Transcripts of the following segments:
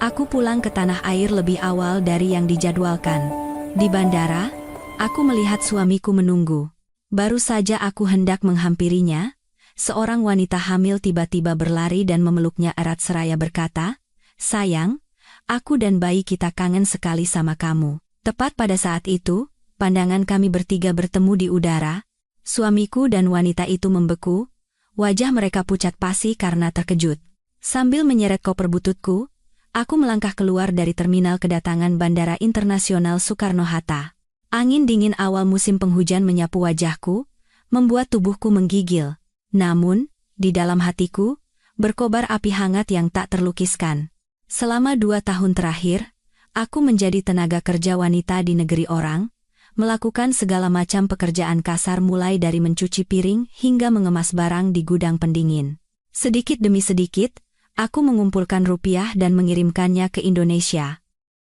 Aku pulang ke tanah air lebih awal dari yang dijadwalkan. Di bandara, aku melihat suamiku menunggu. Baru saja aku hendak menghampirinya, seorang wanita hamil tiba-tiba berlari dan memeluknya erat seraya berkata, "Sayang, aku dan bayi kita kangen sekali sama kamu." Tepat pada saat itu, pandangan kami bertiga bertemu di udara. Suamiku dan wanita itu membeku, wajah mereka pucat pasi karena terkejut. Sambil menyeret koper bututku, aku melangkah keluar dari terminal kedatangan Bandara Internasional Soekarno-Hatta. Angin dingin awal musim penghujan menyapu wajahku, membuat tubuhku menggigil. Namun, di dalam hatiku, berkobar api hangat yang tak terlukiskan. Selama 2 tahun terakhir, aku menjadi tenaga kerja wanita di negeri orang, melakukan segala macam pekerjaan kasar mulai dari mencuci piring hingga mengemas barang di gudang pendingin. Sedikit demi sedikit, aku mengumpulkan rupiah dan mengirimkannya ke Indonesia.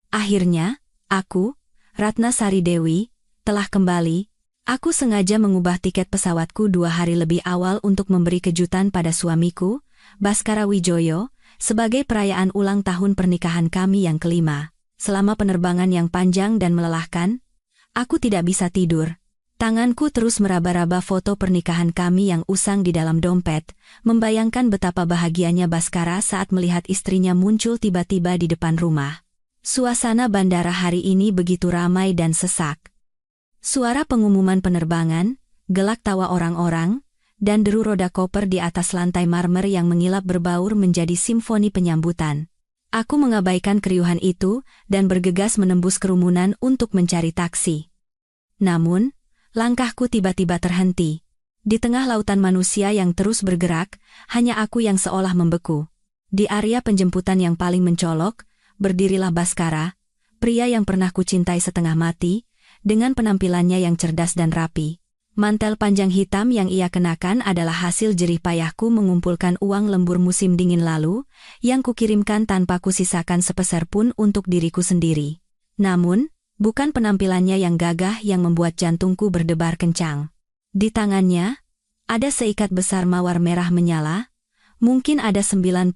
Akhirnya, aku, Ratna Sari Dewi, telah kembali. Aku sengaja mengubah tiket pesawatku 2 hari lebih awal untuk memberi kejutan pada suamiku, Baskara Wijoyo, sebagai perayaan ulang tahun pernikahan kami yang kelima. Selama penerbangan yang panjang dan melelahkan, aku tidak bisa tidur. Tanganku terus meraba-raba foto pernikahan kami yang usang di dalam dompet, membayangkan betapa bahagianya Baskara saat melihat istrinya muncul tiba-tiba di depan rumah. Suasana bandara hari ini begitu ramai dan sesak. Suara pengumuman penerbangan, gelak tawa orang-orang, dan deru roda koper di atas lantai marmer yang mengilap berbaur menjadi simfoni penyambutan. Aku mengabaikan keriuhan itu dan bergegas menembus kerumunan untuk mencari taksi. Namun, langkahku tiba-tiba terhenti. Di tengah lautan manusia yang terus bergerak, hanya aku yang seolah membeku. Di area penjemputan yang paling mencolok, berdirilah Baskara, pria yang pernah kucintai setengah mati, dengan penampilannya yang cerdas dan rapi. Mantel panjang hitam yang ia kenakan adalah hasil jerih payahku mengumpulkan uang lembur musim dingin lalu, yang kukirimkan tanpa kusisakan sepeser pun untuk diriku sendiri. Namun, bukan penampilannya yang gagah yang membuat jantungku berdebar kencang. Di tangannya, ada seikat besar mawar merah menyala, mungkin ada 99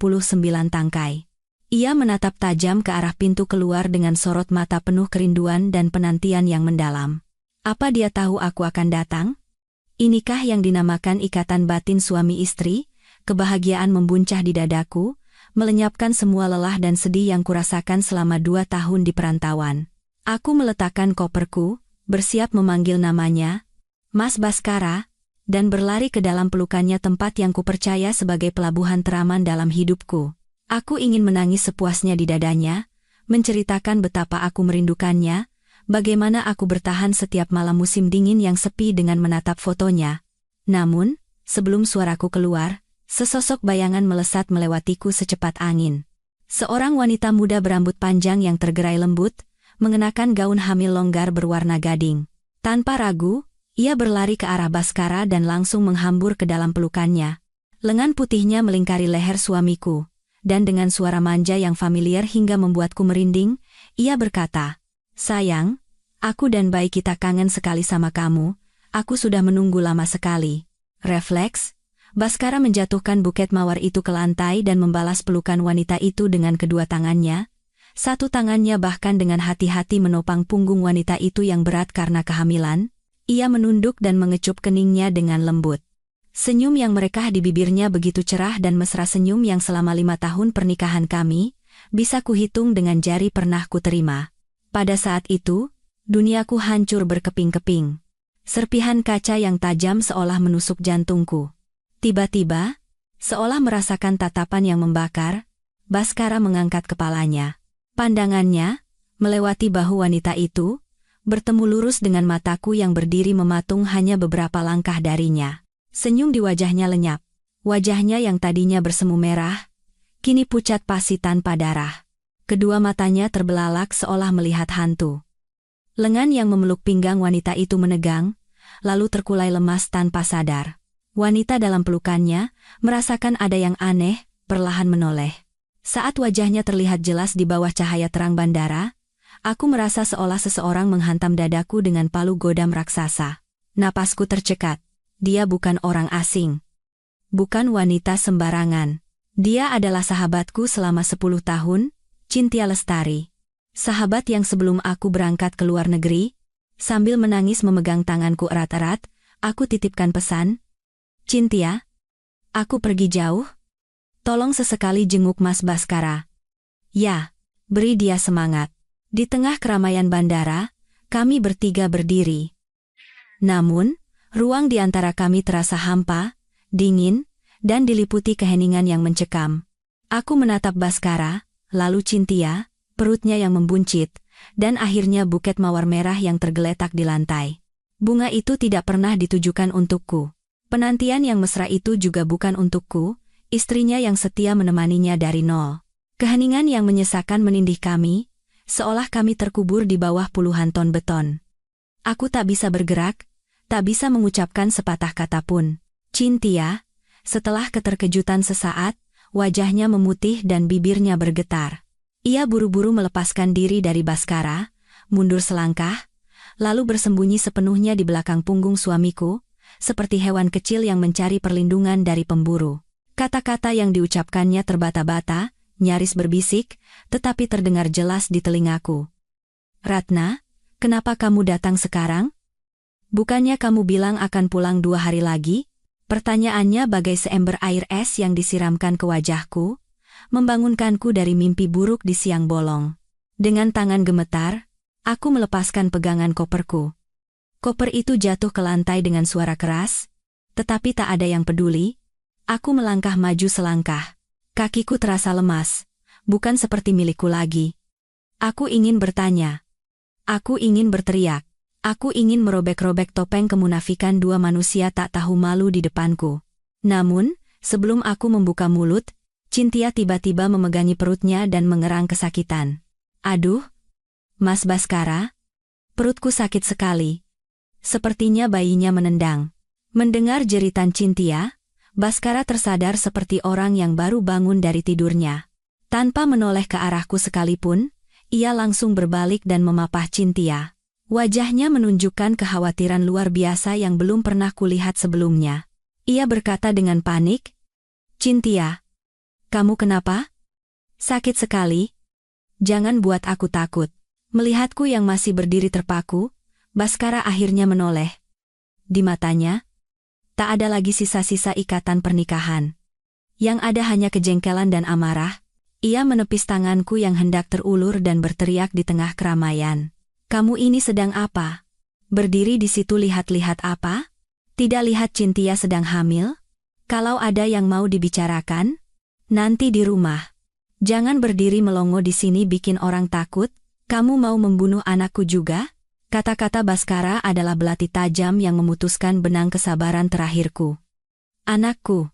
tangkai. Ia menatap tajam ke arah pintu keluar dengan sorot mata penuh kerinduan dan penantian yang mendalam. Apa dia tahu aku akan datang? Inikah yang dinamakan ikatan batin suami istri? Kebahagiaan membuncah di dadaku, melenyapkan semua lelah dan sedih yang kurasakan selama 2 tahun di perantauan. Aku meletakkan koperku, bersiap memanggil namanya, Mas Baskara, dan berlari ke dalam pelukannya, tempat yang kupercaya sebagai pelabuhan teraman dalam hidupku. Aku ingin menangis sepuasnya di dadanya, menceritakan betapa aku merindukannya, bagaimana aku bertahan setiap malam musim dingin yang sepi dengan menatap fotonya. Namun, sebelum suaraku keluar, sesosok bayangan melesat melewatiku secepat angin. Seorang wanita muda berambut panjang yang tergerai lembut, mengenakan gaun hamil longgar berwarna gading. Tanpa ragu, ia berlari ke arah Baskara dan langsung menghambur ke dalam pelukannya. Lengan putihnya melingkari leher suamiku, dan dengan suara manja yang familiar hingga membuatku merinding, ia berkata, "Sayang, aku dan bayi kita kangen sekali sama kamu, aku sudah menunggu lama sekali." Refleks, Baskara menjatuhkan buket mawar itu ke lantai dan membalas pelukan wanita itu dengan kedua tangannya. Satu tangannya bahkan dengan hati-hati menopang punggung wanita itu yang berat karena kehamilan. Ia menunduk dan mengecup keningnya dengan lembut. Senyum yang merekah di bibirnya begitu cerah dan mesra, senyum yang selama 5 tahun pernikahan kami, bisa kuhitung dengan jari pernah kuterima. Pada saat itu, duniaku hancur berkeping-keping. Serpihan kaca yang tajam seolah menusuk jantungku. Tiba-tiba, seolah merasakan tatapan yang membakar, Baskara mengangkat kepalanya. Pandangannya, melewati bahu wanita itu, bertemu lurus dengan mataku yang berdiri mematung hanya beberapa langkah darinya. Senyum di wajahnya lenyap. Wajahnya yang tadinya bersemu merah, kini pucat pasi tanpa darah. Kedua matanya terbelalak seolah melihat hantu. Lengan yang memeluk pinggang wanita itu menegang, lalu terkulai lemas tanpa sadar. Wanita dalam pelukannya merasakan ada yang aneh, perlahan menoleh. Saat wajahnya terlihat jelas di bawah cahaya terang bandara, aku merasa seolah seseorang menghantam dadaku dengan palu godam raksasa. Napasku tercekat. Dia bukan orang asing. Bukan wanita sembarangan. Dia adalah sahabatku selama 10 tahun, Cynthia Lestari. Sahabat yang sebelum aku berangkat ke luar negeri, sambil menangis memegang tanganku erat-erat, aku titipkan pesan. Cynthia, aku pergi jauh. Tolong sesekali jenguk Mas Baskara. Ya, beri dia semangat. Di tengah keramaian bandara, kami bertiga berdiri. Namun, ruang di antara kami terasa hampa, dingin, dan diliputi keheningan yang mencekam. Aku menatap Baskara, lalu Cynthia, perutnya yang membuncit, dan akhirnya buket mawar merah yang tergeletak di lantai. Bunga itu tidak pernah ditujukan untukku. Penantian yang mesra itu juga bukan untukku, istrinya yang setia menemaninya dari nol. Keheningan yang menyesakan menindih kami, seolah kami terkubur di bawah puluhan ton beton. Aku tak bisa bergerak, tak bisa mengucapkan sepatah kata pun. Cynthia, setelah keterkejutan sesaat, wajahnya memutih dan bibirnya bergetar. Ia buru-buru melepaskan diri dari Baskara, mundur selangkah, lalu bersembunyi sepenuhnya di belakang punggung suamiku, seperti hewan kecil yang mencari perlindungan dari pemburu. Kata-kata yang diucapkannya terbata-bata, nyaris berbisik, tetapi terdengar jelas di telingaku. Ratna, kenapa kamu datang sekarang? Bukannya kamu bilang akan pulang 2 hari lagi? Pertanyaannya bagai seember air es yang disiramkan ke wajahku, membangunkanku dari mimpi buruk di siang bolong. Dengan tangan gemetar, aku melepaskan pegangan koperku. Koper itu jatuh ke lantai dengan suara keras, tetapi tak ada yang peduli. Aku melangkah maju selangkah. Kakiku terasa lemas, bukan seperti milikku lagi. Aku ingin bertanya. Aku ingin berteriak. Aku ingin merobek-robek topeng kemunafikan 2 manusia tak tahu malu di depanku. Namun, sebelum aku membuka mulut, Cynthia tiba-tiba memegangi perutnya dan mengerang kesakitan. Aduh, Mas Baskara, perutku sakit sekali. Sepertinya bayinya menendang. Mendengar jeritan Cynthia, Baskara tersadar seperti orang yang baru bangun dari tidurnya. Tanpa menoleh ke arahku sekalipun, ia langsung berbalik dan memapah Cynthia. Wajahnya menunjukkan kekhawatiran luar biasa yang belum pernah kulihat sebelumnya. Ia berkata dengan panik, Cynthia, kamu kenapa? Sakit sekali? Jangan buat aku takut. Melihatku yang masih berdiri terpaku, Baskara akhirnya menoleh. Di matanya, tak ada lagi sisa-sisa ikatan pernikahan. Yang ada hanya kejengkelan dan amarah. Ia menepis tanganku yang hendak terulur dan berteriak di tengah keramaian. Kamu ini sedang apa? Berdiri di situ lihat-lihat apa? Tidak lihat Cynthia sedang hamil? Kalau ada yang mau dibicarakan, nanti di rumah. Jangan berdiri melongo di sini bikin orang takut. Kamu mau membunuh anakku juga? Kata-kata Baskara adalah belati tajam yang memutuskan benang kesabaran terakhirku. Anakku.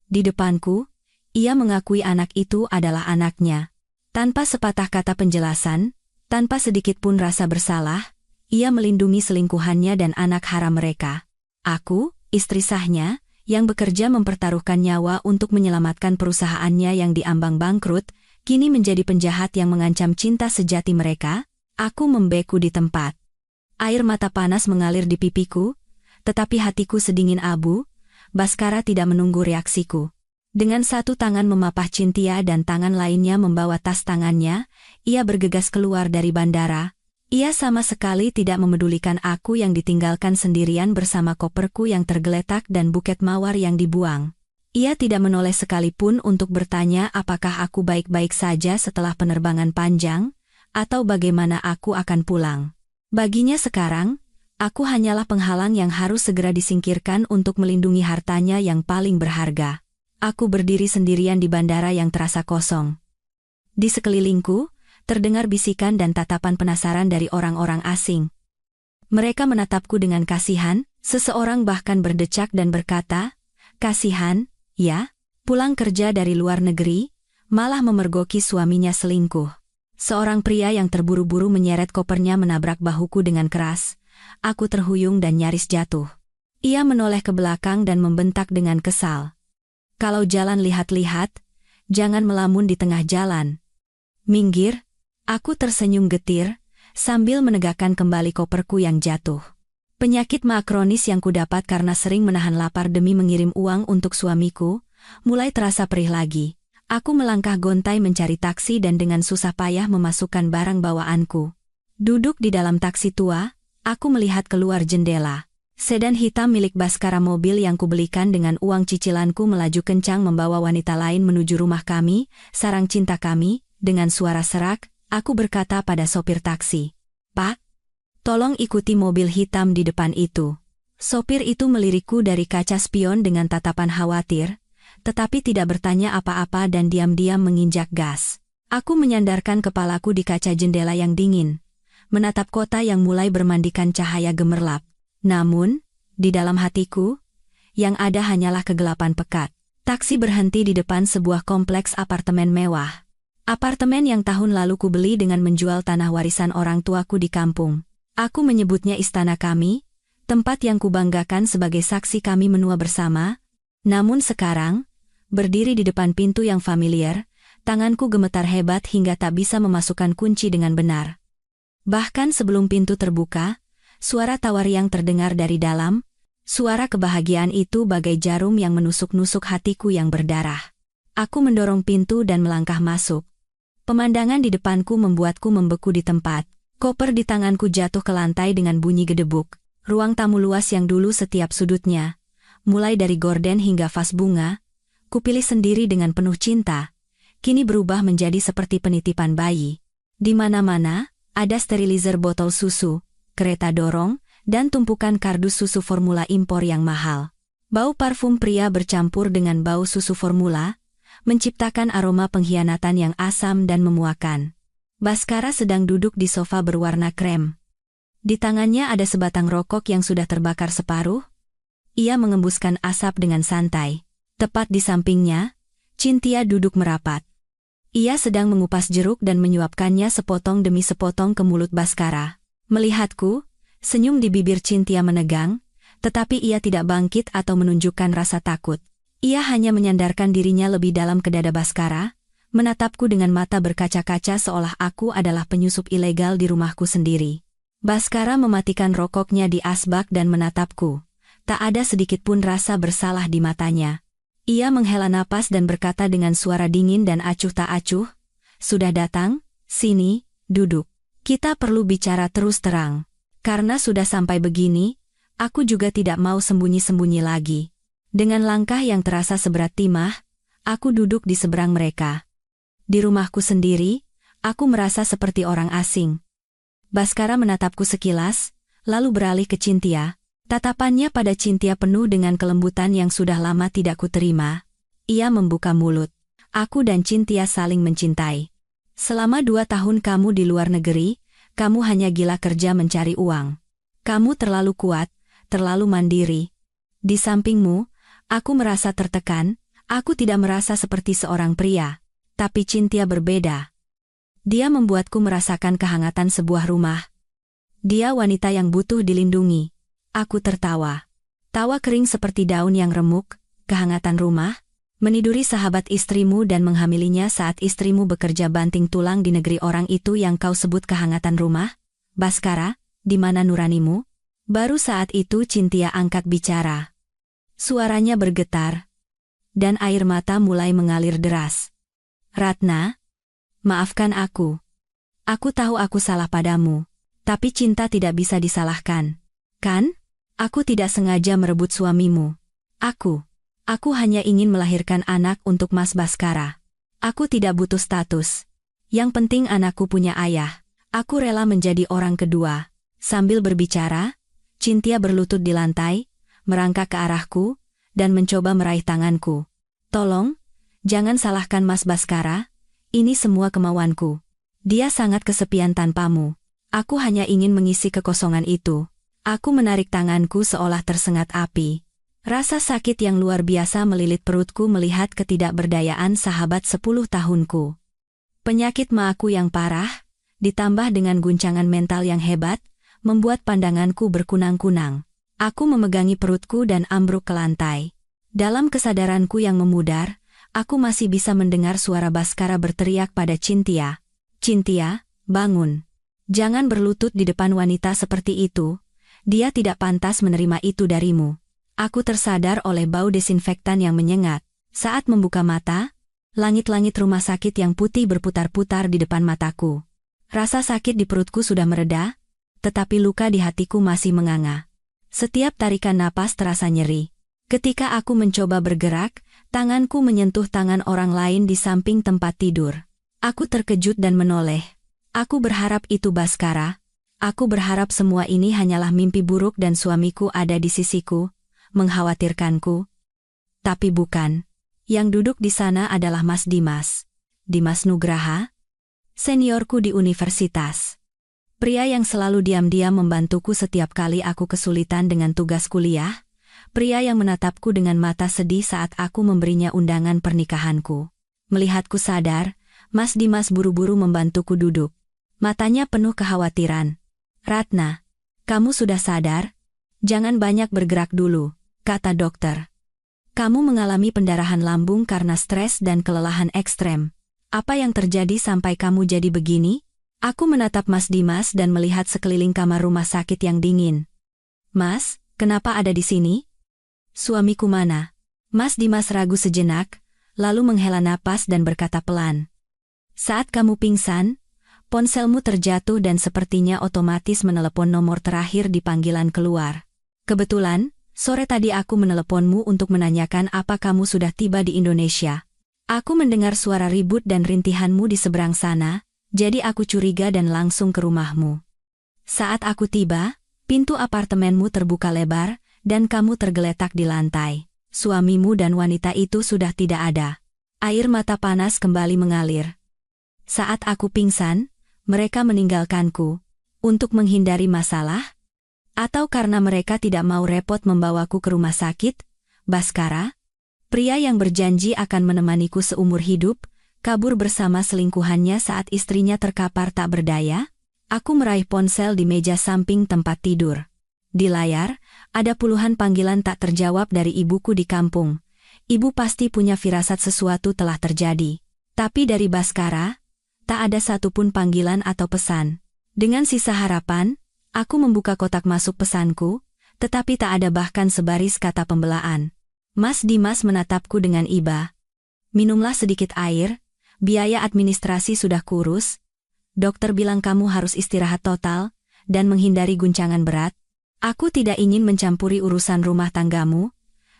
Di depanku, ia mengakui anak itu adalah anaknya. Tanpa sepatah kata penjelasan, tanpa sedikit pun rasa bersalah, ia melindungi selingkuhannya dan anak haram mereka. Aku, istri sahnya, yang bekerja mempertaruhkan nyawa untuk menyelamatkan perusahaannya yang diambang bangkrut, kini menjadi penjahat yang mengancam cinta sejati mereka. Aku membeku di tempat. Air mata panas mengalir di pipiku, tetapi hatiku sedingin abu. Baskara tidak menunggu reaksiku. Dengan satu tangan memapah Cynthia dan tangan lainnya membawa tas tangannya, ia bergegas keluar dari bandara. Ia sama sekali tidak memedulikan aku yang ditinggalkan sendirian bersama koperku yang tergeletak dan buket mawar yang dibuang. Ia tidak menoleh sekalipun untuk bertanya apakah aku baik-baik saja setelah penerbangan panjang, atau bagaimana aku akan pulang. Baginya sekarang, aku hanyalah penghalang yang harus segera disingkirkan untuk melindungi hartanya yang paling berharga. Aku berdiri sendirian di bandara yang terasa kosong. Di sekelilingku, terdengar bisikan dan tatapan penasaran dari orang-orang asing. Mereka menatapku dengan kasihan, seseorang bahkan berdecak dan berkata, kasihan, ya, pulang kerja dari luar negeri, malah memergoki suaminya selingkuh. Seorang pria yang terburu-buru menyeret kopernya menabrak bahuku dengan keras. Aku terhuyung dan nyaris jatuh. Ia menoleh ke belakang dan membentak dengan kesal. Kalau jalan lihat-lihat, jangan melamun di tengah jalan. Minggir, aku tersenyum getir, sambil menegakkan kembali koperku yang jatuh. Penyakit kronis yang kudapat karena sering menahan lapar demi mengirim uang untuk suamiku, mulai terasa perih lagi. Aku melangkah gontai mencari taksi dan dengan susah payah memasukkan barang bawaanku. Duduk di dalam taksi tua, aku melihat keluar jendela. Sedan hitam milik Baskara, mobil yang kubelikan dengan uang cicilanku, melaju kencang membawa wanita lain menuju rumah kami, sarang cinta kami. Dengan suara serak, aku berkata pada sopir taksi, "Pak, tolong ikuti mobil hitam di depan itu." Sopir itu melirikku dari kaca spion dengan tatapan khawatir, tetapi tidak bertanya apa-apa dan diam-diam menginjak gas. Aku menyandarkan kepalaku di kaca jendela yang dingin, menatap kota yang mulai bermandikan cahaya gemerlap. Namun, di dalam hatiku, yang ada hanyalah kegelapan pekat. Taksi berhenti di depan sebuah kompleks apartemen mewah. Apartemen yang tahun lalu kubeli dengan menjual tanah warisan orang tuaku di kampung. Aku menyebutnya istana kami, tempat yang kubanggakan sebagai saksi kami menua bersama. Namun sekarang, berdiri di depan pintu yang familiar, tanganku gemetar hebat hingga tak bisa memasukkan kunci dengan benar. Bahkan sebelum pintu terbuka, suara tawa riang terdengar dari dalam. Suara kebahagiaan itu bagai jarum yang menusuk-nusuk hatiku yang berdarah. Aku mendorong pintu dan melangkah masuk. Pemandangan di depanku membuatku membeku di tempat. Koper di tanganku jatuh ke lantai dengan bunyi gedebuk. Ruang tamu luas yang dulu setiap sudutnya, mulai dari gorden hingga vas bunga, kupilih sendiri dengan penuh cinta, kini berubah menjadi seperti penitipan bayi. Di mana-mana, ada sterilizer botol susu, kereta dorong, dan tumpukan kardus susu formula impor yang mahal. Bau parfum pria bercampur dengan bau susu formula, menciptakan aroma pengkhianatan yang asam dan memuakan. Baskara sedang duduk di sofa berwarna krem. Di tangannya ada sebatang rokok yang sudah terbakar separuh. Ia mengembuskan asap dengan santai. Tepat di sampingnya, Cynthia duduk merapat. Ia sedang mengupas jeruk dan menyuapkannya sepotong demi sepotong ke mulut Baskara. Melihatku, senyum di bibir Cynthia menegang, tetapi ia tidak bangkit atau menunjukkan rasa takut. Ia hanya menyandarkan dirinya lebih dalam ke dada Baskara, menatapku dengan mata berkaca-kaca seolah aku adalah penyusup ilegal di rumahku sendiri. Baskara mematikan rokoknya di asbak dan menatapku. Tak ada sedikit pun rasa bersalah di matanya. Ia menghela napas dan berkata dengan suara dingin dan acuh tak acuh, "Sudah datang? Sini, duduk. Kita perlu bicara terus terang. Karena sudah sampai begini, aku juga tidak mau sembunyi-sembunyi lagi." Dengan langkah yang terasa seberat timah, aku duduk di seberang mereka. Di rumahku sendiri, aku merasa seperti orang asing. Baskara menatapku sekilas, lalu beralih ke Cynthia. Tatapannya pada Cynthia penuh dengan kelembutan yang sudah lama tidak kuterima. Ia membuka mulut. Aku dan Cynthia saling mencintai. Selama 2 tahun kamu di luar negeri, kamu hanya gila kerja mencari uang. Kamu terlalu kuat, terlalu mandiri. Di sampingmu, aku merasa tertekan, aku tidak merasa seperti seorang pria. Tapi Cynthia berbeda. Dia membuatku merasakan kehangatan sebuah rumah. Dia wanita yang butuh dilindungi. Aku tertawa. Tawa kering seperti daun yang remuk, kehangatan rumah, meniduri sahabat istrimu dan menghamilinya saat istrimu bekerja banting tulang di negeri orang itu yang kau sebut kehangatan rumah. Baskara, di mana nuranimu? Baru saat itu Cynthia angkat bicara. Suaranya bergetar, dan air mata mulai mengalir deras. "Ratna, maafkan aku. Aku tahu aku salah padamu, tapi cinta tidak bisa disalahkan. Kan? Aku tidak sengaja merebut suamimu. Aku hanya ingin melahirkan anak untuk Mas Baskara. Aku tidak butuh status. Yang penting anakku punya ayah. Aku rela menjadi orang kedua." Sambil berbicara, Cynthia berlutut di lantai, merangkak ke arahku, dan mencoba meraih tanganku. "Tolong, jangan salahkan Mas Baskara. Ini semua kemauanku. Dia sangat kesepian tanpamu. Aku hanya ingin mengisi kekosongan itu." Aku menarik tanganku seolah tersengat api. Rasa sakit yang luar biasa melilit perutku melihat ketidakberdayaan sahabat 10 tahunku. Penyakit maaku yang parah, ditambah dengan guncangan mental yang hebat, membuat pandanganku berkunang-kunang. Aku memegangi perutku dan ambruk ke lantai. Dalam kesadaranku yang memudar, aku masih bisa mendengar suara Baskara berteriak pada Cynthia. "Cynthia, bangun. Jangan berlutut di depan wanita seperti itu. Dia tidak pantas menerima itu darimu." Aku tersadar oleh bau desinfektan yang menyengat. Saat membuka mata, Langit-langit rumah sakit yang putih berputar-putar di depan mataku. Rasa sakit di perutku sudah mereda, tetapi luka di hatiku masih menganga. Setiap tarikan napas terasa nyeri. Ketika aku mencoba bergerak, tanganku menyentuh tangan orang lain di samping tempat tidur. Aku terkejut dan menoleh. Aku berharap itu Bhaskara. Aku berharap semua ini hanyalah mimpi buruk dan suamiku ada di sisiku, mengkhawatirkanku. Tapi bukan. Yang duduk di sana adalah Mas Dimas. Dimas Nugraha, seniorku di universitas. Pria yang selalu diam-diam membantuku setiap kali aku kesulitan dengan tugas kuliah. Pria yang menatapku dengan mata sedih saat aku memberinya undangan pernikahanku. Melihatku sadar, Mas Dimas buru-buru membantuku duduk. Matanya penuh kekhawatiran. "Ratna, kamu sudah sadar? Jangan banyak bergerak dulu," kata dokter. "Kamu mengalami pendarahan lambung karena stres dan kelelahan ekstrem. Apa yang terjadi sampai kamu jadi begini?" Aku menatap Mas Dimas dan melihat sekeliling kamar rumah sakit yang dingin. "Mas, kenapa ada di sini? Suamiku mana?" Mas Dimas ragu sejenak, lalu menghela napas dan berkata pelan. "Saat kamu pingsan, ponselmu terjatuh dan sepertinya otomatis menelepon nomor terakhir di panggilan keluar. Kebetulan, sore tadi aku meneleponmu untuk menanyakan apa kamu sudah tiba di Indonesia. Aku mendengar suara ribut dan rintihanmu di seberang sana, jadi aku curiga dan langsung ke rumahmu. Saat aku tiba, pintu apartemenmu terbuka lebar, dan kamu tergeletak di lantai. Suamimu dan wanita itu sudah tidak ada." Air mata panas kembali mengalir. "Saat aku pingsan, mereka meninggalkanku. Untuk menghindari masalah? Atau karena mereka tidak mau repot membawaku ke rumah sakit? Bhaskara, pria yang berjanji akan menemaniku seumur hidup, kabur bersama selingkuhannya saat istrinya terkapar tak berdaya?" Aku meraih ponsel di meja samping tempat tidur. Di layar, ada puluhan panggilan tak terjawab dari ibuku di kampung. Ibu pasti punya firasat sesuatu telah terjadi. Tapi dari Bhaskara, tak ada satupun panggilan atau pesan. Dengan sisa harapan, aku membuka kotak masuk pesanku, tetapi tak ada bahkan sebaris kata pembelaan. Mas Dimas menatapku dengan iba. "Minumlah sedikit air, biaya administrasi sudah kurus. Dokter bilang kamu harus istirahat total, dan menghindari guncangan berat. Aku tidak ingin mencampuri urusan rumah tanggamu,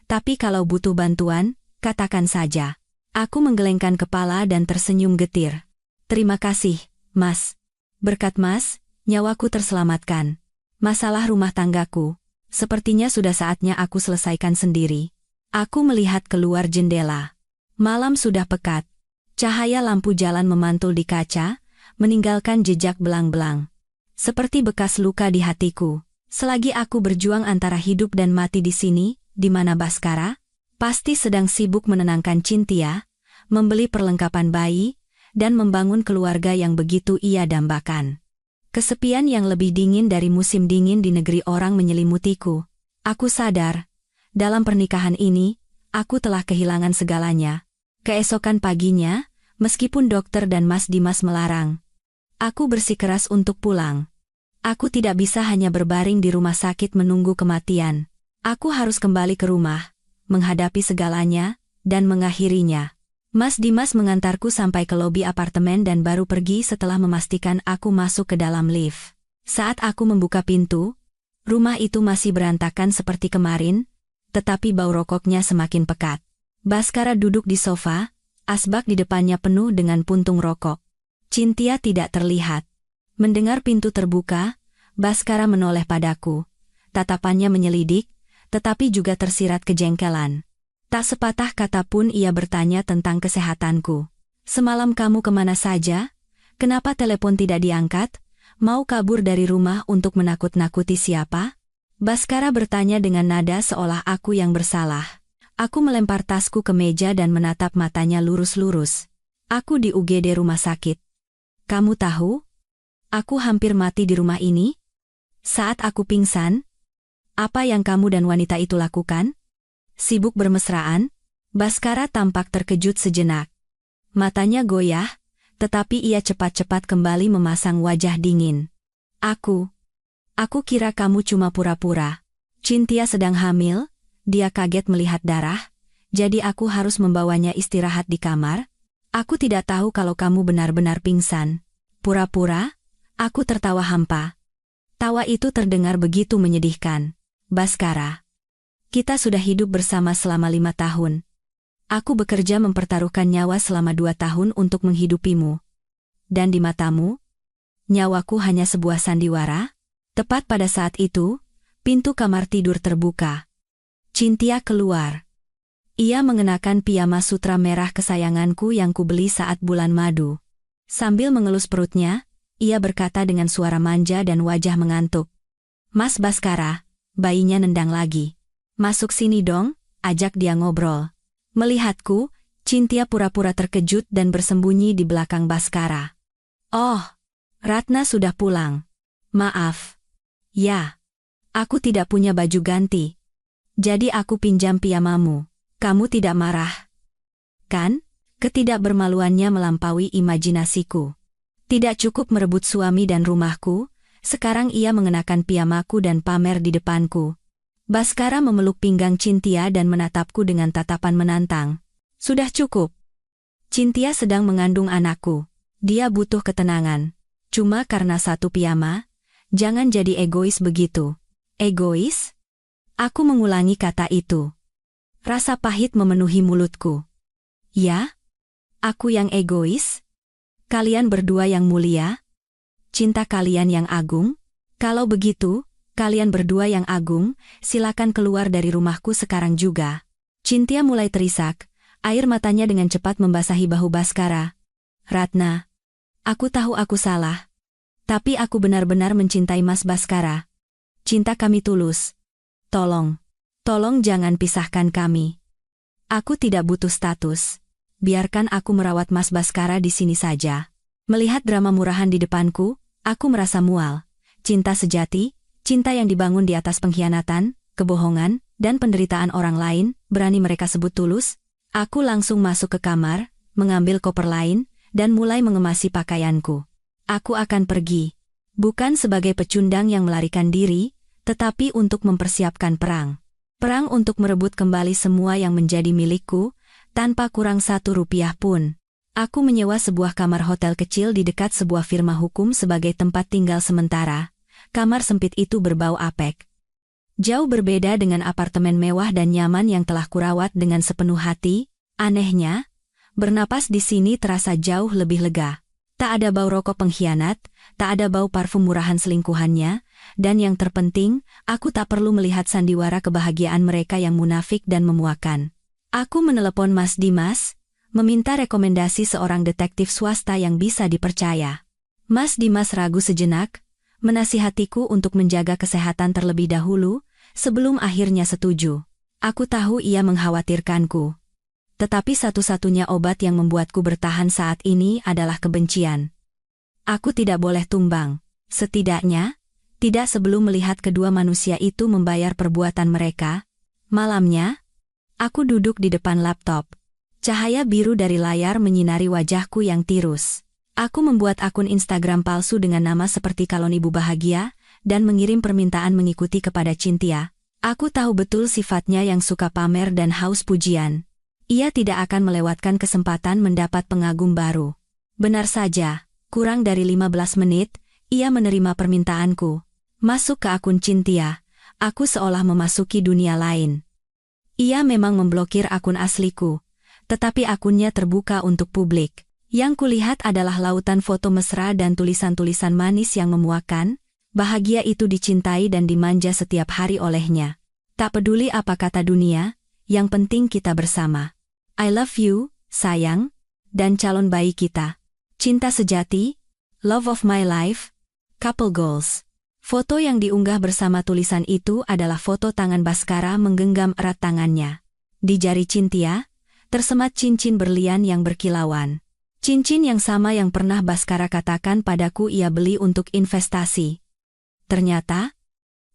tapi kalau butuh bantuan, katakan saja." Aku menggelengkan kepala dan tersenyum getir. "Terima kasih, Mas. Berkat Mas, nyawaku terselamatkan. Masalah rumah tanggaku, sepertinya sudah saatnya aku selesaikan sendiri." Aku melihat keluar jendela. Malam sudah pekat. Cahaya lampu jalan memantul di kaca, meninggalkan jejak belang-belang. Seperti bekas luka di hatiku. Selagi aku berjuang antara hidup dan mati di sini, di mana Bhaskara pasti sedang sibuk menenangkan Cynthia, membeli perlengkapan bayi, dan membangun keluarga yang begitu ia dambakan. Kesepian yang lebih dingin dari musim dingin di negeri orang menyelimutiku. Aku sadar, dalam pernikahan ini, aku telah kehilangan segalanya. Keesokan paginya, meskipun dokter dan Mas Dimas melarang, aku bersikeras untuk pulang. Aku tidak bisa hanya berbaring di rumah sakit menunggu kematian. Aku harus kembali ke rumah, menghadapi segalanya, dan mengakhirinya. Mas Dimas mengantarku sampai ke lobi apartemen dan baru pergi setelah memastikan aku masuk ke dalam lift. Saat aku membuka pintu, rumah itu masih berantakan seperti kemarin, tetapi bau rokoknya semakin pekat. Bhaskara duduk di sofa, asbak di depannya penuh dengan puntung rokok. Cynthia tidak terlihat. Mendengar pintu terbuka, Bhaskara menoleh padaku. Tatapannya menyelidik, tetapi juga tersirat kejengkelan. Tak sepatah kata pun ia bertanya tentang kesehatanku. "Semalam kamu kemana saja? Kenapa telepon tidak diangkat? Mau kabur dari rumah untuk menakut-nakuti siapa?" Bhaskara bertanya dengan nada seolah aku yang bersalah. Aku melempar tasku ke meja dan menatap matanya lurus-lurus. "Aku di UGD rumah sakit. Kamu tahu? Aku hampir mati di rumah ini. Saat aku pingsan, apa yang kamu dan wanita itu lakukan? Sibuk bermesraan?" Bhaskara tampak terkejut sejenak. Matanya goyah, tetapi ia cepat-cepat kembali memasang wajah dingin. Aku kira kamu cuma pura-pura. Cynthia sedang hamil, dia kaget melihat darah, jadi aku harus membawanya istirahat di kamar." Aku tidak tahu kalau kamu benar-benar pingsan. Pura-pura, aku tertawa hampa. Tawa itu terdengar begitu menyedihkan. Baskara, kita sudah hidup bersama selama 5 tahun. Aku bekerja mempertaruhkan nyawa selama 2 tahun untuk menghidupimu. Dan di matamu, nyawaku hanya sebuah sandiwara? Tepat pada saat itu, pintu kamar tidur terbuka. Cynthia keluar. Ia mengenakan piyama sutra merah kesayanganku yang kubeli saat bulan madu. Sambil mengelus perutnya, ia berkata dengan suara manja dan wajah mengantuk. Mas Baskara, bayinya nendang lagi. Masuk sini dong, ajak dia ngobrol. Melihatku, Cynthia pura-pura terkejut dan bersembunyi di belakang Baskara. Oh, Ratna sudah pulang. Maaf. Ya, aku tidak punya baju ganti. Jadi aku pinjam piyamamu. Kamu tidak marah? Kan? Ketidakbermaluannya melampaui imajinasiku. Tidak cukup merebut suami dan rumahku, sekarang ia mengenakan piyamaku dan pamer di depanku. Baskara memeluk pinggang Cynthia dan menatapku dengan tatapan menantang. Sudah cukup. Cynthia sedang mengandung anakku. Dia butuh ketenangan. Cuma karena satu piyama, jangan jadi egois begitu. Egois? Aku mengulangi kata itu. Rasa pahit memenuhi mulutku. Ya? Aku yang egois? Kalian berdua yang mulia? Cinta kalian yang agung? Kalau begitu, kalian berdua yang agung, silakan keluar dari rumahku sekarang juga. Cynthia mulai terisak, air matanya dengan cepat membasahi bahu Baskara. Ratna, aku tahu aku salah. Tapi aku benar-benar mencintai Mas Baskara. Cinta kami tulus. Tolong jangan pisahkan kami. Aku tidak butuh status. Biarkan aku merawat Mas Baskara di sini saja. Melihat drama murahan di depanku, aku merasa mual. Cinta sejati, cinta yang dibangun di atas pengkhianatan, kebohongan, dan penderitaan orang lain, berani mereka sebut tulus? Aku langsung masuk ke kamar, mengambil koper lain, dan mulai mengemasi pakaianku. Aku akan pergi. Bukan sebagai pecundang yang melarikan diri, tetapi untuk mempersiapkan perang. Perang untuk merebut kembali semua yang menjadi milikku, tanpa kurang 1 rupiah pun. Aku menyewa sebuah kamar hotel kecil di dekat sebuah firma hukum sebagai tempat tinggal sementara. Kamar sempit itu berbau apek. Jauh berbeda dengan apartemen mewah dan nyaman yang telah kurawat dengan sepenuh hati. Anehnya, bernapas di sini terasa jauh lebih lega. Tak ada bau rokok pengkhianat, tak ada bau parfum murahan selingkuhannya, dan yang terpenting, aku tak perlu melihat sandiwara kebahagiaan mereka yang munafik dan memuakan. Aku menelepon Mas Dimas, meminta rekomendasi seorang detektif swasta yang bisa dipercaya. Mas Dimas ragu sejenak, menasihatiku untuk menjaga kesehatan terlebih dahulu, sebelum akhirnya setuju. Aku tahu ia mengkhawatirkanku. Tetapi satu-satunya obat yang membuatku bertahan saat ini adalah kebencian. Aku tidak boleh tumbang, setidaknya, tidak sebelum melihat kedua manusia itu membayar perbuatan mereka. Malamnya, aku duduk di depan laptop. Cahaya biru dari layar menyinari wajahku yang tirus. Aku membuat akun Instagram palsu dengan nama seperti Kalon Ibu Bahagia, dan mengirim permintaan mengikuti kepada Cynthia. Aku tahu betul sifatnya yang suka pamer dan haus pujian. Ia tidak akan melewatkan kesempatan mendapat pengagum baru. Benar saja, kurang dari 15 menit, ia menerima permintaanku. Masuk ke akun Cynthia, aku seolah memasuki dunia lain. Ia memang memblokir akun asliku, tetapi akunnya terbuka untuk publik. Yang kulihat adalah lautan foto mesra dan tulisan-tulisan manis yang memuakkan. Bahagia itu dicintai dan dimanja setiap hari olehnya. Tak peduli apa kata dunia, yang penting kita bersama. I love you, sayang, dan calon bayi kita. Cinta sejati, love of my life, couple goals. Foto yang diunggah bersama tulisan itu adalah foto tangan Baskara menggenggam erat tangannya. Di jari Cynthia, tersemat cincin berlian yang berkilauan. Cincin yang sama yang pernah Baskara katakan padaku ia beli untuk investasi. Ternyata,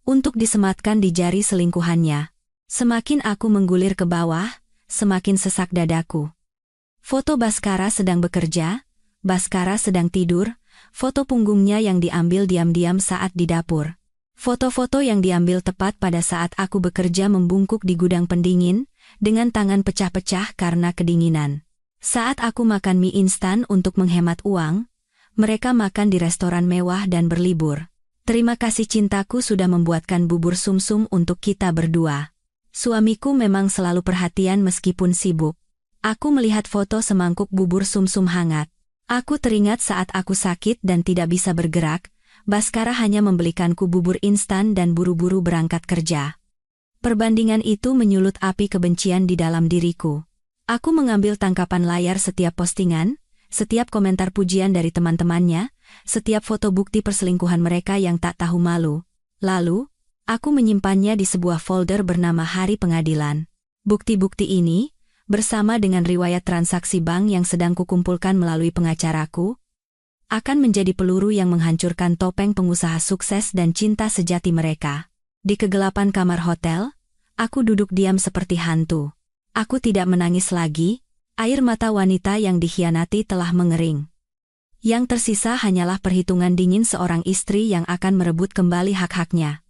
untuk disematkan di jari selingkuhannya. Semakin aku menggulir ke bawah, semakin sesak dadaku. Foto Baskara sedang bekerja, Baskara sedang tidur, foto punggungnya yang diambil diam-diam saat di dapur. Foto-foto yang diambil tepat pada saat aku bekerja membungkuk di gudang pendingin, dengan tangan pecah-pecah karena kedinginan. Saat aku makan mie instan untuk menghemat uang, mereka makan di restoran mewah dan berlibur. Terima kasih cintaku sudah membuatkan bubur sumsum untuk kita berdua. Suamiku memang selalu perhatian meskipun sibuk. Aku melihat foto semangkuk bubur sumsum hangat. Aku teringat saat aku sakit dan tidak bisa bergerak, Baskara hanya membelikanku bubur instan dan buru-buru berangkat kerja. Perbandingan itu menyulut api kebencian di dalam diriku. Aku mengambil tangkapan layar setiap postingan, setiap komentar pujian dari teman-temannya, setiap foto bukti perselingkuhan mereka yang tak tahu malu. Lalu, aku menyimpannya di sebuah folder bernama Hari Pengadilan. Bukti-bukti ini, bersama dengan riwayat transaksi bank yang sedang kukumpulkan melalui pengacaraku, akan menjadi peluru yang menghancurkan topeng pengusaha sukses dan cinta sejati mereka. Di kegelapan kamar hotel, aku duduk diam seperti hantu. Aku tidak menangis lagi, air mata wanita yang dikhianati telah mengering. Yang tersisa hanyalah perhitungan dingin seorang istri yang akan merebut kembali hak-haknya.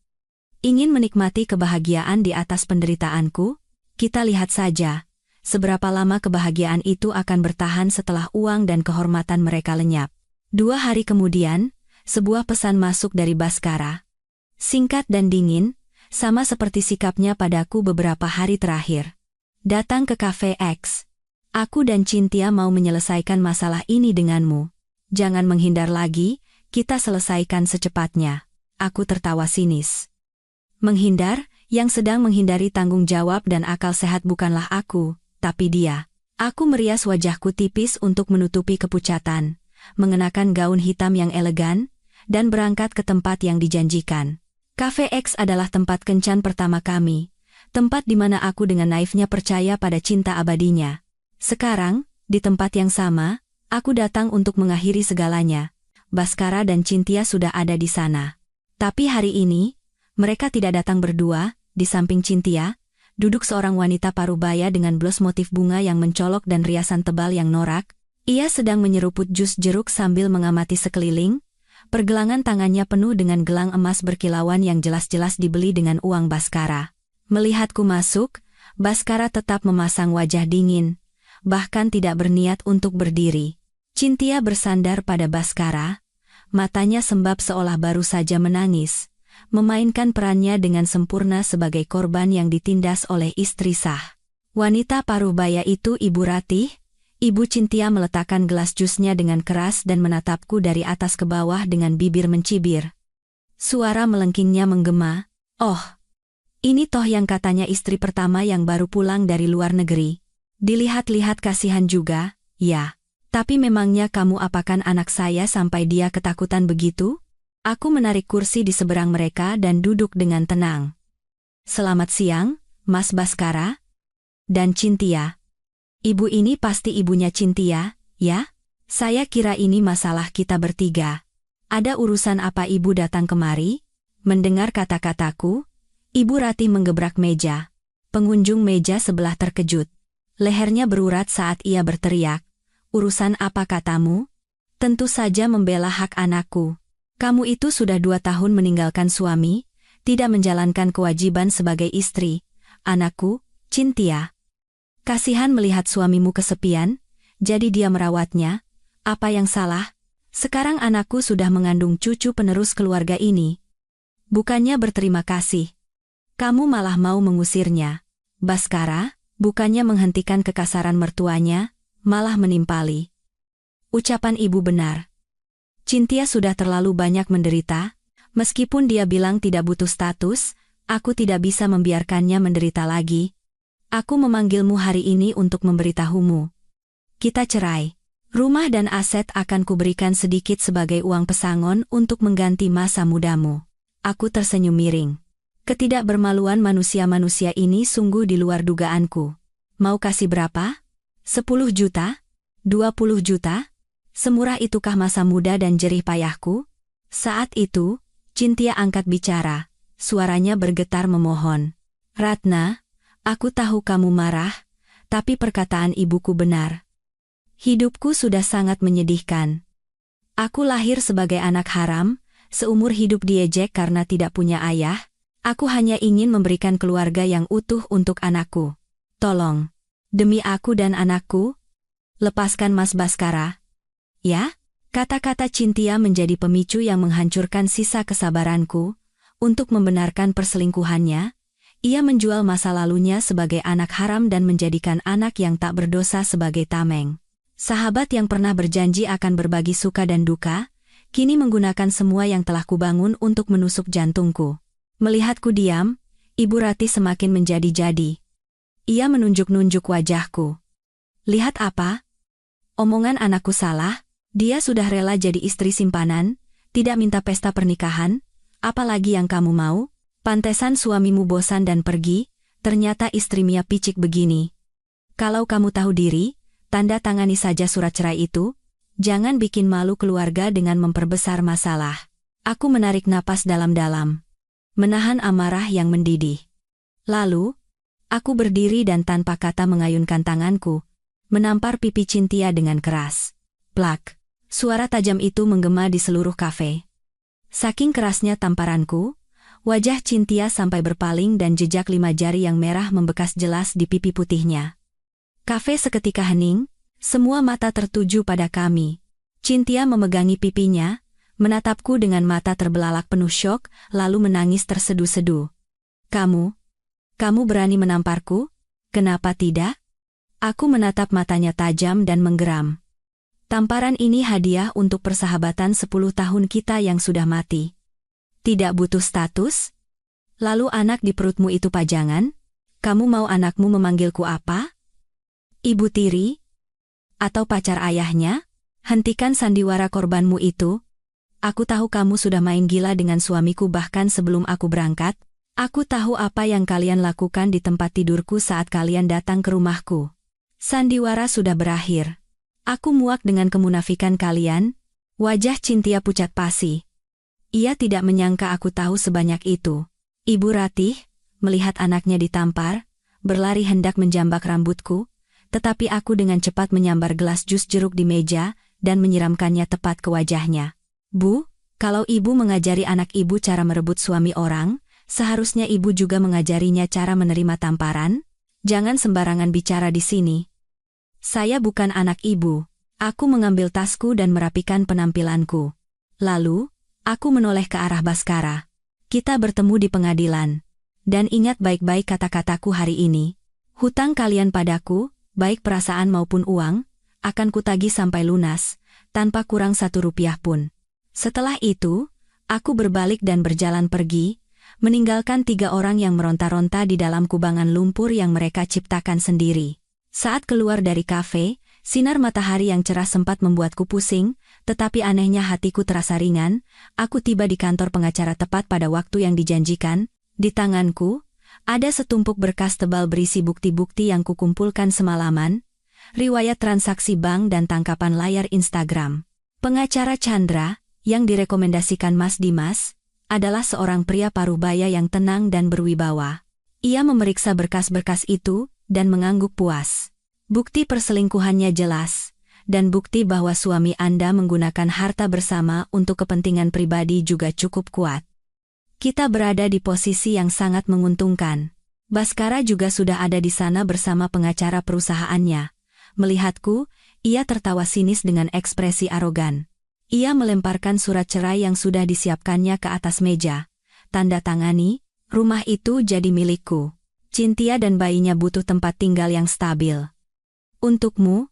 Ingin menikmati kebahagiaan di atas penderitaanku? Kita lihat saja, seberapa lama kebahagiaan itu akan bertahan setelah uang dan kehormatan mereka lenyap. 2 hari kemudian, sebuah pesan masuk dari Baskara. Singkat dan dingin, sama seperti sikapnya padaku beberapa hari terakhir. Datang ke Cafe X. Aku dan Cynthia mau menyelesaikan masalah ini denganmu. Jangan menghindar lagi, kita selesaikan secepatnya. Aku tertawa sinis. Menghindar, yang sedang menghindari tanggung jawab dan akal sehat bukanlah aku, tapi dia. Aku merias wajahku tipis untuk menutupi kepucatan, mengenakan gaun hitam yang elegan, dan berangkat ke tempat yang dijanjikan. Cafe X adalah tempat kencan pertama kami. Tempat di mana aku dengan naifnya percaya pada cinta abadinya. Sekarang, di tempat yang sama, aku datang untuk mengakhiri segalanya. Baskara dan Cynthia sudah ada di sana. Tapi hari ini, mereka tidak datang berdua. Di samping Cynthia, duduk seorang wanita parubaya dengan blos motif bunga yang mencolok dan riasan tebal yang norak. Ia sedang menyeruput jus jeruk sambil mengamati sekeliling. Pergelangan tangannya penuh dengan gelang emas berkilauan yang jelas-jelas dibeli dengan uang Baskara. Melihatku masuk, Baskara tetap memasang wajah dingin, bahkan tidak berniat untuk berdiri. Cynthia bersandar pada Baskara, matanya sembab seolah baru saja menangis, memainkan perannya dengan sempurna sebagai korban yang ditindas oleh istri sah. Wanita parubaya itu Ibu Ratih. Ibu Cynthia meletakkan gelas jusnya dengan keras dan menatapku dari atas ke bawah dengan bibir mencibir. Suara melengkingnya menggema, "Oh, ini toh yang katanya istri pertama yang baru pulang dari luar negeri. Dilihat-lihat kasihan juga, ya. Tapi memangnya kamu apakan anak saya sampai dia ketakutan begitu?" Aku menarik kursi di seberang mereka dan duduk dengan tenang. "Selamat siang, Mas Baskara dan Cynthia. Ibu ini pasti ibunya Cynthia, ya? Saya kira ini masalah kita bertiga. Ada urusan apa ibu datang kemari?" Mendengar kata-kataku, Ibu Ratih menggebrak meja. Pengunjung meja sebelah terkejut. Lehernya berurat saat ia berteriak, "Urusan apa katamu?" "Tentu saja membela hak anakku. Kamu itu sudah 2 tahun meninggalkan suami, tidak menjalankan kewajiban sebagai istri. Anakku, Cynthia. Kasihan melihat suamimu kesepian, jadi dia merawatnya. Apa yang salah? Sekarang anakku sudah mengandung cucu penerus keluarga ini. Bukannya berterima kasih, kamu malah mau mengusirnya." Baskara, bukannya menghentikan kekasaran mertuanya, malah menimpali. Ucapan ibu benar. Cynthia sudah terlalu banyak menderita. Meskipun dia bilang tidak butuh status, aku tidak bisa membiarkannya menderita lagi. Aku memanggilmu hari ini untuk memberitahumu. Kita cerai. Rumah dan aset akan kuberikan sedikit sebagai uang pesangon untuk mengganti masa mudamu. Aku tersenyum miring. Ketidakbermaluan manusia-manusia ini sungguh di luar dugaanku. Mau kasih berapa? 10 juta? 20 juta? Semurah itukah masa muda dan jerih payahku? Saat itu, Cynthia angkat bicara. Suaranya bergetar memohon. "Ratna, aku tahu kamu marah, tapi perkataan ibuku benar. Hidupku sudah sangat menyedihkan. Aku lahir sebagai anak haram, seumur hidup diejek karena tidak punya ayah. Aku hanya ingin memberikan keluarga yang utuh untuk anakku. Tolong, demi aku dan anakku, Lepaskan Mas Baskara. Ya? Kata-kata Cynthia menjadi pemicu yang menghancurkan sisa kesabaranku. Untuk membenarkan perselingkuhannya, ia menjual masa lalunya sebagai anak haram dan menjadikan anak yang tak berdosa sebagai tameng. Sahabat yang pernah berjanji akan berbagi suka dan duka, kini menggunakan semua yang telah kubangun untuk menusuk jantungku. Melihatku diam, Ibu Ratih semakin menjadi-jadi. Ia menunjuk-nunjuk wajahku. Lihat apa? Omongan anakku salah? Dia sudah rela jadi istri simpanan, tidak minta pesta pernikahan, apalagi yang kamu mau? Pantesan suamimu bosan dan pergi, ternyata istri Mia picik begini. Kalau kamu tahu diri, tanda tangani saja surat cerai itu, jangan bikin malu keluarga dengan memperbesar masalah. Aku menarik napas dalam-dalam, menahan amarah yang mendidih. Lalu, aku berdiri dan tanpa kata mengayunkan tanganku, menampar pipi Cynthia dengan keras. Plak! Suara tajam itu menggema di seluruh kafe. Saking kerasnya tamparanku, wajah Cynthia sampai berpaling dan jejak 5 jari yang merah membekas jelas di pipi putihnya. Kafe seketika hening, semua mata tertuju pada kami. Cynthia memegangi pipinya, menatapku dengan mata terbelalak penuh syok, lalu menangis tersedu-sedu. Kamu berani menamparku? Kenapa tidak? Aku menatap matanya tajam dan menggeram. Tamparan ini hadiah untuk persahabatan 10 tahun kita yang sudah mati. Tidak butuh status? Lalu anak di perutmu itu pajangan? Kamu mau anakmu memanggilku apa? Ibu tiri? Atau pacar ayahnya? Hentikan sandiwara korbanmu itu. Aku tahu kamu sudah main gila dengan suamiku bahkan sebelum aku berangkat. Aku tahu apa yang kalian lakukan di tempat tidurku saat kalian datang ke rumahku. Sandiwara sudah berakhir. Aku muak dengan kemunafikan kalian. Wajah Cynthia pucat pasi. Ia tidak menyangka aku tahu sebanyak itu. Ibu Ratih, melihat anaknya ditampar, berlari hendak menjambak rambutku, tetapi aku dengan cepat menyambar gelas jus jeruk di meja dan menyiramkannya tepat ke wajahnya. Bu, kalau ibu mengajari anak ibu cara merebut suami orang, seharusnya ibu juga mengajarinya cara menerima tamparan. Jangan sembarangan bicara di sini. Saya bukan anak ibu. Aku mengambil tasku dan merapikan penampilanku. Lalu, aku menoleh ke arah Baskara. Kita bertemu di pengadilan. Dan ingat baik-baik kata-kataku hari ini. Hutang kalian padaku, baik perasaan maupun uang, akan kutagih sampai lunas, tanpa kurang 1 rupiah pun. Setelah itu, aku berbalik dan berjalan pergi, meninggalkan 3 orang yang meronta-ronta di dalam kubangan lumpur yang mereka ciptakan sendiri. Saat keluar dari kafe, sinar matahari yang cerah sempat membuatku pusing, tetapi anehnya hatiku terasa ringan. Aku tiba di kantor pengacara tepat pada waktu yang dijanjikan. Di tanganku, ada setumpuk berkas tebal berisi bukti-bukti yang kukumpulkan semalaman, riwayat transaksi bank dan tangkapan layar Instagram. Pengacara Chandra, yang direkomendasikan Mas Dimas, adalah seorang pria parubaya yang tenang dan berwibawa. Ia memeriksa berkas-berkas itu, dan mengangguk puas. Bukti perselingkuhannya jelas, dan bukti bahwa suami Anda menggunakan harta bersama untuk kepentingan pribadi juga cukup kuat. Kita berada di posisi yang sangat menguntungkan. Baskara juga sudah ada di sana bersama pengacara perusahaannya. Melihatku, ia tertawa sinis dengan ekspresi arogan. Ia melemparkan surat cerai yang sudah disiapkannya ke atas meja. Tanda tangani, rumah itu jadi milikku. Cynthia dan bayinya butuh tempat tinggal yang stabil. Untukmu,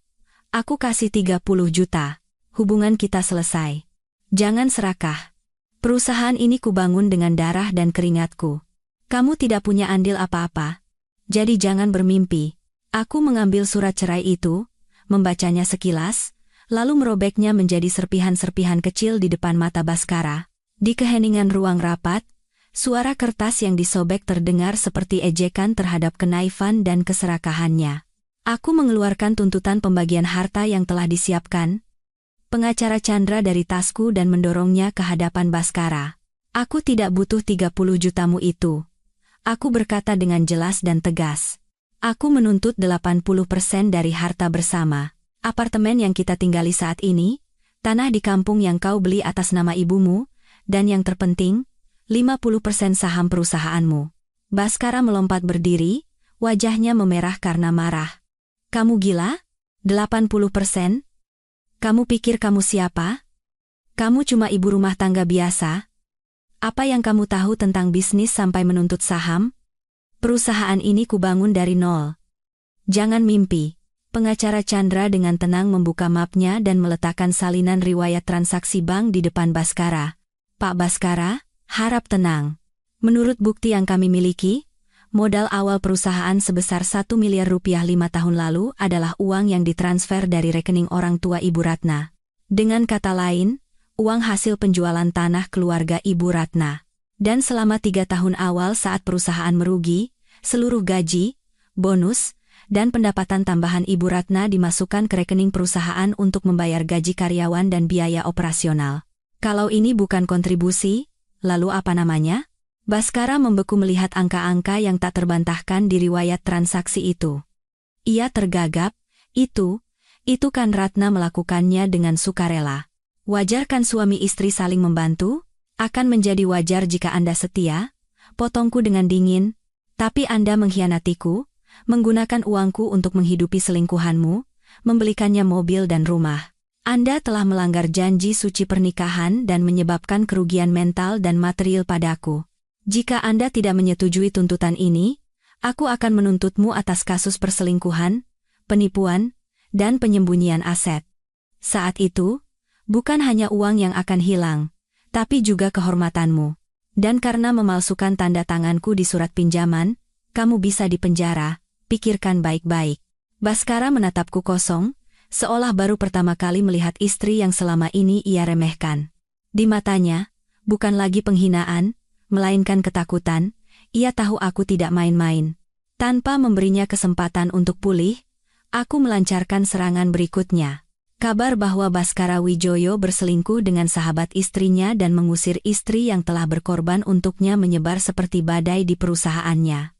aku kasih 30 juta. Hubungan kita selesai. Jangan serakah. Perusahaan ini kubangun dengan darah dan keringatku. Kamu tidak punya andil apa-apa. Jadi jangan bermimpi. Aku mengambil surat cerai itu, membacanya sekilas, lalu merobeknya menjadi serpihan-serpihan kecil di depan mata Baskara. Di keheningan ruang rapat, suara kertas yang disobek terdengar seperti ejekan terhadap kenaifan dan keserakahannya. Aku mengeluarkan tuntutan pembagian harta yang telah disiapkan. Pengacara Chandra dari tasku dan mendorongnya ke hadapan Baskara. Aku tidak butuh 30 jutamu itu. Aku berkata dengan jelas dan tegas. Aku menuntut 80% dari harta bersama. Apartemen yang kita tinggali saat ini, tanah di kampung yang kau beli atas nama ibumu, dan yang terpenting, 50% saham perusahaanmu. Baskara melompat berdiri, wajahnya memerah karena marah. Kamu gila? 80%? Kamu pikir kamu siapa? Kamu cuma ibu rumah tangga biasa? Apa yang kamu tahu tentang bisnis sampai menuntut saham? Perusahaan ini kubangun dari nol. Jangan mimpi. Pengacara Chandra dengan tenang membuka mapnya dan meletakkan salinan riwayat transaksi bank di depan Baskara. Pak Baskara, harap tenang. Menurut bukti yang kami miliki, modal awal perusahaan sebesar 1 miliar rupiah 5 tahun lalu adalah uang yang ditransfer dari rekening orang tua Ibu Ratna. Dengan kata lain, uang hasil penjualan tanah keluarga Ibu Ratna. Dan selama 3 tahun awal saat perusahaan merugi, seluruh gaji, bonus, dan pendapatan tambahan Ibu Ratna dimasukkan ke rekening perusahaan untuk membayar gaji karyawan dan biaya operasional. Kalau ini bukan kontribusi, lalu apa namanya? Baskara membeku melihat angka-angka yang tak terbantahkan di riwayat transaksi itu. Ia tergagap, itu kan Ratna melakukannya dengan sukarela. Wajar kan suami istri saling membantu? Akan menjadi wajar jika Anda setia? Potongku dengan dingin. Tapi Anda mengkhianatiku, menggunakan uangku untuk menghidupi selingkuhanmu, membelikannya mobil dan rumah. Anda telah melanggar janji suci pernikahan dan menyebabkan kerugian mental dan material padaku. Jika Anda tidak menyetujui tuntutan ini, aku akan menuntutmu atas kasus perselingkuhan, penipuan, dan penyembunyian aset. Saat itu, bukan hanya uang yang akan hilang, tapi juga kehormatanmu. Dan karena memalsukan tanda tanganku di surat pinjaman, kamu bisa dipenjara. Pikirkan baik-baik. Baskara menatapku kosong, seolah baru pertama kali melihat istri yang selama ini ia remehkan. Di matanya, bukan lagi penghinaan, melainkan ketakutan. Ia tahu aku tidak main-main. Tanpa memberinya kesempatan untuk pulih, aku melancarkan serangan berikutnya. Kabar bahwa Baskara Wijoyo berselingkuh dengan sahabat istrinya dan mengusir istri yang telah berkorban untuknya menyebar seperti badai di perusahaannya.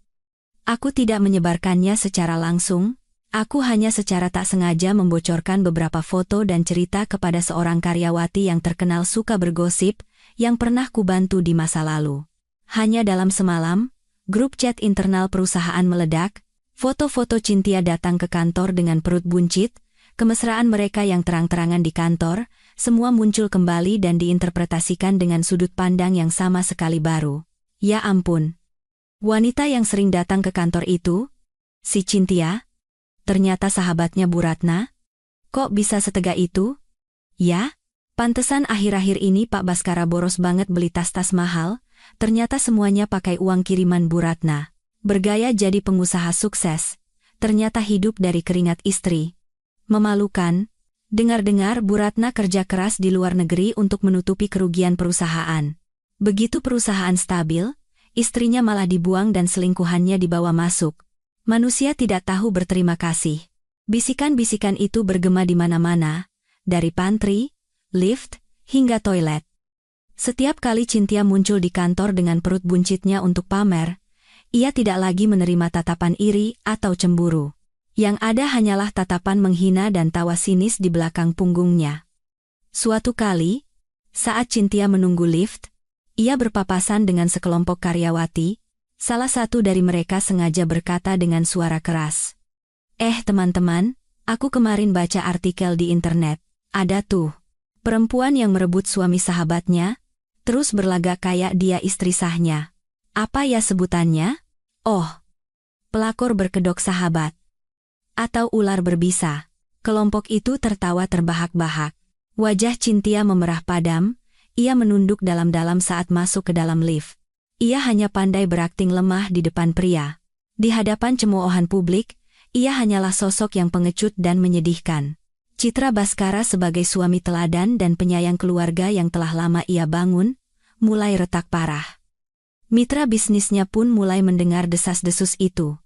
Aku tidak menyebarkannya secara langsung, aku hanya secara tak sengaja membocorkan beberapa foto dan cerita kepada seorang karyawati yang terkenal suka bergosip, yang pernah kubantu di masa lalu. Hanya dalam semalam, grup chat internal perusahaan meledak, foto-foto Cynthia datang ke kantor dengan perut buncit, kemesraan mereka yang terang-terangan di kantor, semua muncul kembali dan diinterpretasikan dengan sudut pandang yang sama sekali baru. Ya ampun. Wanita yang sering datang ke kantor itu, si Cynthia, ternyata sahabatnya Bu Ratna. Kok bisa setega itu? Ya, pantesan akhir-akhir ini Pak Baskara boros banget beli tas-tas mahal, ternyata semuanya pakai uang kiriman Bu Ratna. Bergaya jadi pengusaha sukses, ternyata hidup dari keringat istri. Memalukan, dengar-dengar Bu Ratna kerja keras di luar negeri untuk menutupi kerugian perusahaan. Begitu perusahaan stabil, istrinya malah dibuang dan selingkuhannya dibawa masuk. Manusia tidak tahu berterima kasih. Bisikan-bisikan itu bergema di mana-mana, dari pantry, lift, hingga toilet. Setiap kali Cynthia muncul di kantor dengan perut buncitnya untuk pamer, ia tidak lagi menerima tatapan iri atau cemburu. Yang ada hanyalah tatapan menghina dan tawa sinis di belakang punggungnya. Suatu kali, saat Cynthia menunggu lift, ia berpapasan dengan sekelompok karyawati, salah satu dari mereka sengaja berkata dengan suara keras. Teman-teman, aku kemarin baca artikel di internet, ada tuh perempuan yang merebut suami sahabatnya, terus berlagak kayak dia istri sahnya. Apa ya sebutannya? Oh, pelakor berkedok sahabat. Atau ular berbisa. Kelompok itu tertawa terbahak-bahak. Wajah Cynthia memerah padam, ia menunduk dalam-dalam saat masuk ke dalam lift. Ia hanya pandai berakting lemah di depan pria. Di hadapan cemoohan publik, ia hanyalah sosok yang pengecut dan menyedihkan. Citra Baskara sebagai suami teladan dan penyayang keluarga yang telah lama ia bangun, mulai retak parah. Mitra bisnisnya pun mulai mendengar desas-desus itu.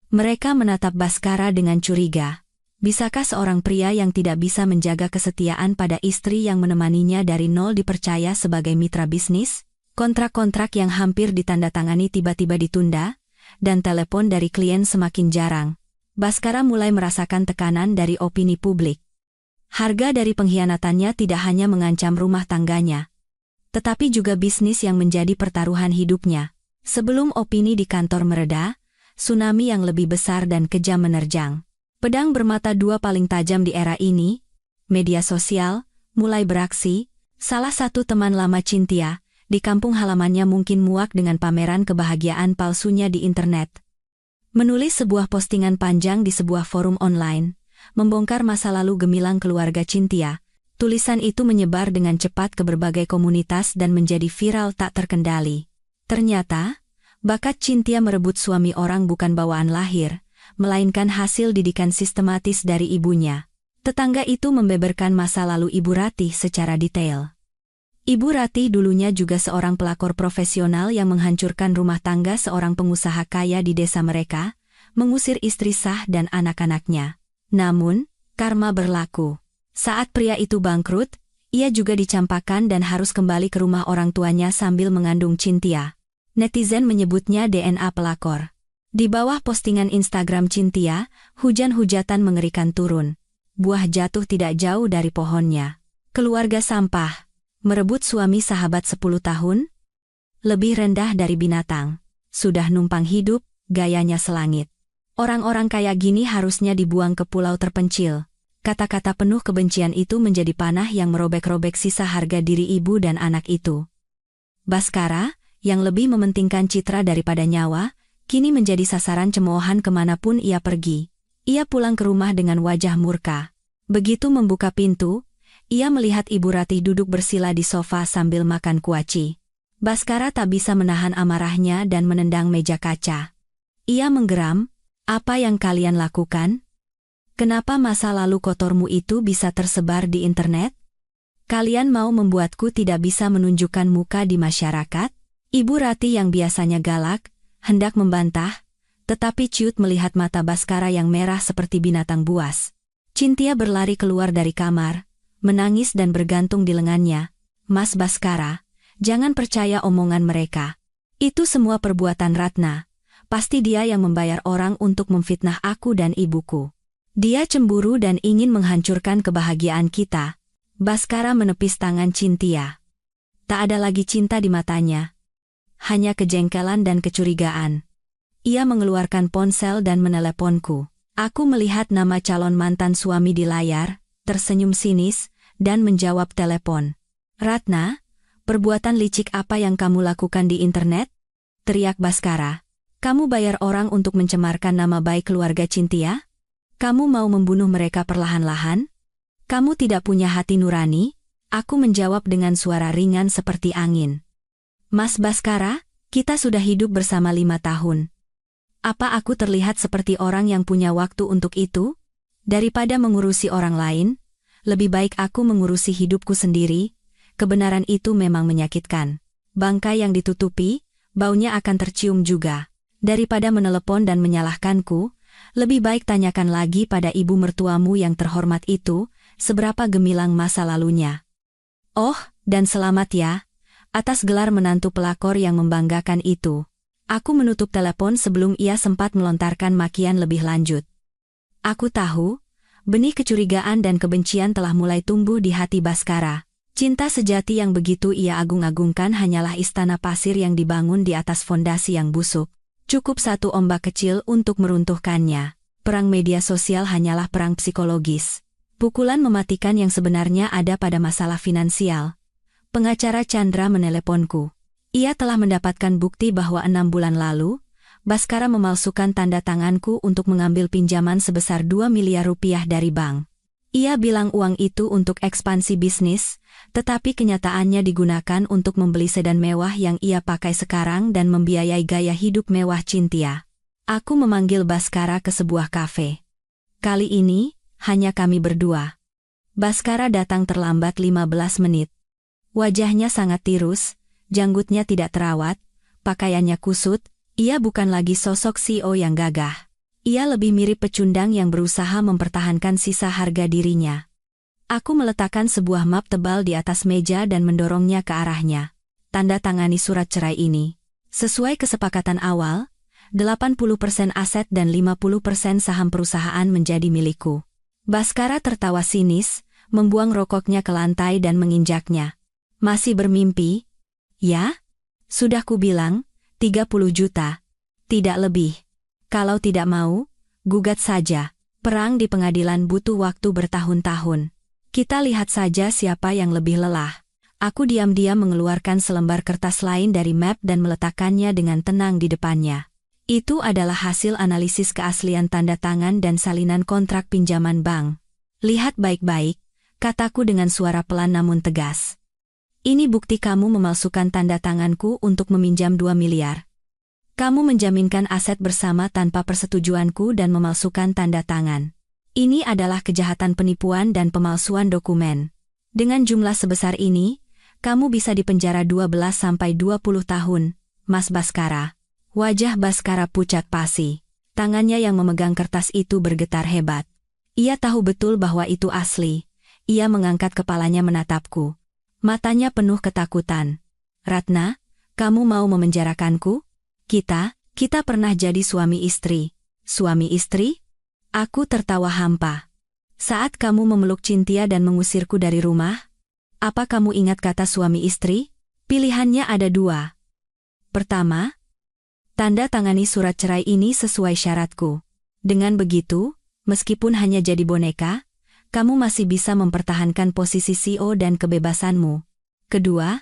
Mereka menatap Baskara dengan curiga. Bisakah seorang pria yang tidak bisa menjaga kesetiaan pada istri yang menemaninya dari nol dipercaya sebagai mitra bisnis? Kontrak-kontrak yang hampir ditandatangani tiba-tiba ditunda, dan telepon dari klien semakin jarang. Baskara mulai merasakan tekanan dari opini publik. Harga dari pengkhianatannya tidak hanya mengancam rumah tangganya, tetapi juga bisnis yang menjadi pertaruhan hidupnya. Sebelum opini di kantor mereda, tsunami yang lebih besar dan kejam menerjang. Pedang bermata dua paling tajam di era ini, media sosial, mulai beraksi. Salah satu teman lama Cynthia, di kampung halamannya mungkin muak dengan pameran kebahagiaan palsunya di internet. Menulis sebuah postingan panjang di sebuah forum online, membongkar masa lalu gemilang keluarga Cynthia. Tulisan itu menyebar dengan cepat ke berbagai komunitas dan menjadi viral tak terkendali. Ternyata, bakat Cynthia merebut suami orang bukan bawaan lahir, melainkan hasil didikan sistematis dari ibunya. Tetangga itu membeberkan masa lalu Ibu Ratih secara detail. Ibu Ratih dulunya juga seorang pelakor profesional yang menghancurkan rumah tangga seorang pengusaha kaya di desa mereka, mengusir istri sah dan anak-anaknya. Namun, karma berlaku. Saat pria itu bangkrut, ia juga dicampakkan dan harus kembali ke rumah orang tuanya sambil mengandung Cynthia. Netizen menyebutnya DNA pelakor. Di bawah postingan Instagram Cynthia, hujan-hujatan mengerikan turun. Buah jatuh tidak jauh dari pohonnya. Keluarga sampah. Merebut suami sahabat 10 tahun? Lebih rendah dari binatang. Sudah numpang hidup, gayanya selangit. Orang-orang kayak gini harusnya dibuang ke pulau terpencil. Kata-kata penuh kebencian itu menjadi panah yang merobek-robek sisa harga diri ibu dan anak itu. Baskara, yang lebih mementingkan citra daripada nyawa, kini menjadi sasaran cemoohan kemanapun ia pergi. Ia pulang ke rumah dengan wajah murka. Begitu membuka pintu, ia melihat Ibu Ratih duduk bersila di sofa sambil makan kuaci. Baskara tak bisa menahan amarahnya dan menendang meja kaca. Ia menggeram, "Apa yang kalian lakukan? Kenapa masa lalu kotormu itu bisa tersebar di internet? Kalian mau membuatku tidak bisa menunjukkan muka di masyarakat?" Ibu Ratih yang biasanya galak, hendak membantah, tetapi ciut melihat mata Baskara yang merah seperti binatang buas. Cynthia berlari keluar dari kamar, menangis dan bergantung di lengannya. "Mas Baskara, jangan percaya omongan mereka. Itu semua perbuatan Ratna. Pasti dia yang membayar orang untuk memfitnah aku dan ibuku. Dia cemburu dan ingin menghancurkan kebahagiaan kita." Baskara menepis tangan Cynthia. Tak ada lagi cinta di matanya. Hanya kejengkelan dan kecurigaan. Ia mengeluarkan ponsel dan meneleponku. Aku melihat nama calon mantan suami di layar, tersenyum sinis, dan menjawab telepon. "Ratna, perbuatan licik apa yang kamu lakukan di internet?" teriak Baskara. "Kamu bayar orang untuk mencemarkan nama baik keluarga Cynthia? Kamu mau membunuh mereka perlahan-lahan? Kamu tidak punya hati nurani?" Aku menjawab dengan suara ringan seperti angin. "Mas Baskara, kita sudah hidup bersama 5 tahun. Apa aku terlihat seperti orang yang punya waktu untuk itu? Daripada mengurusi orang lain, lebih baik aku mengurusi hidupku sendiri." Kebenaran itu memang menyakitkan. Bangkai yang ditutupi, baunya akan tercium juga. Daripada menelepon dan menyalahkanku, lebih baik tanyakan lagi pada ibu mertuamu yang terhormat itu, seberapa gemilang masa lalunya. "Oh, dan selamat ya, atas gelar menantu pelakor yang membanggakan itu." Aku menutup telepon sebelum ia sempat melontarkan makian lebih lanjut. Aku tahu, benih kecurigaan dan kebencian telah mulai tumbuh di hati Baskara. Cinta sejati yang begitu ia agung-agungkan hanyalah istana pasir yang dibangun di atas fondasi yang busuk. Cukup satu ombak kecil untuk meruntuhkannya. Perang media sosial hanyalah perang psikologis. Pukulan mematikan yang sebenarnya ada pada masalah finansial. Pengacara Chandra meneleponku. Ia telah mendapatkan bukti bahwa 6 bulan lalu, Baskara memalsukan tanda tanganku untuk mengambil pinjaman sebesar 2 miliar rupiah dari bank. Ia bilang uang itu untuk ekspansi bisnis, tetapi kenyataannya digunakan untuk membeli sedan mewah yang ia pakai sekarang dan membiayai gaya hidup mewah Cynthia. Aku memanggil Baskara ke sebuah kafe. Kali ini, hanya kami berdua. Baskara datang terlambat 15 menit. Wajahnya sangat tirus, janggutnya tidak terawat, pakaiannya kusut. Ia bukan lagi sosok CEO yang gagah. Ia lebih mirip pecundang yang berusaha mempertahankan sisa harga dirinya. Aku meletakkan sebuah map tebal di atas meja dan mendorongnya ke arahnya. Tanda tangani surat cerai ini. Sesuai kesepakatan awal, 80% aset dan 50% saham perusahaan menjadi milikku. Baskara tertawa sinis, membuang rokoknya ke lantai dan menginjaknya. Masih bermimpi? Ya? Sudah kubilang, 30 juta. Tidak lebih. Kalau tidak mau, gugat saja. Perang di pengadilan butuh waktu bertahun-tahun. Kita lihat saja siapa yang lebih lelah. Aku diam-diam mengeluarkan selembar kertas lain dari map dan meletakkannya dengan tenang di depannya. Itu adalah hasil analisis keaslian tanda tangan dan salinan kontrak pinjaman bank. Lihat baik-baik, kataku dengan suara pelan namun tegas. Ini bukti kamu memalsukan tanda tanganku untuk meminjam 2 miliar. Kamu menjaminkan aset bersama tanpa persetujuanku dan memalsukan tanda tangan. Ini adalah kejahatan penipuan dan pemalsuan dokumen. Dengan jumlah sebesar ini, kamu bisa dipenjara 12-20 tahun, Mas Baskara. Wajah Baskara pucat pasi. Tangannya yang memegang kertas itu bergetar hebat. Ia tahu betul bahwa itu asli. Ia mengangkat kepalanya menatapku. Matanya penuh ketakutan. Ratna, kamu mau memenjarakanku? Kita pernah jadi suami istri. Suami istri? Aku tertawa hampa. Saat kamu memeluk Cynthia dan mengusirku dari rumah, apa kamu ingat kata suami istri? Pilihannya ada 2. Pertama, tanda tangani surat cerai ini sesuai syaratku. Dengan begitu, meskipun hanya jadi boneka, kamu masih bisa mempertahankan posisi CEO dan kebebasanmu. Kedua,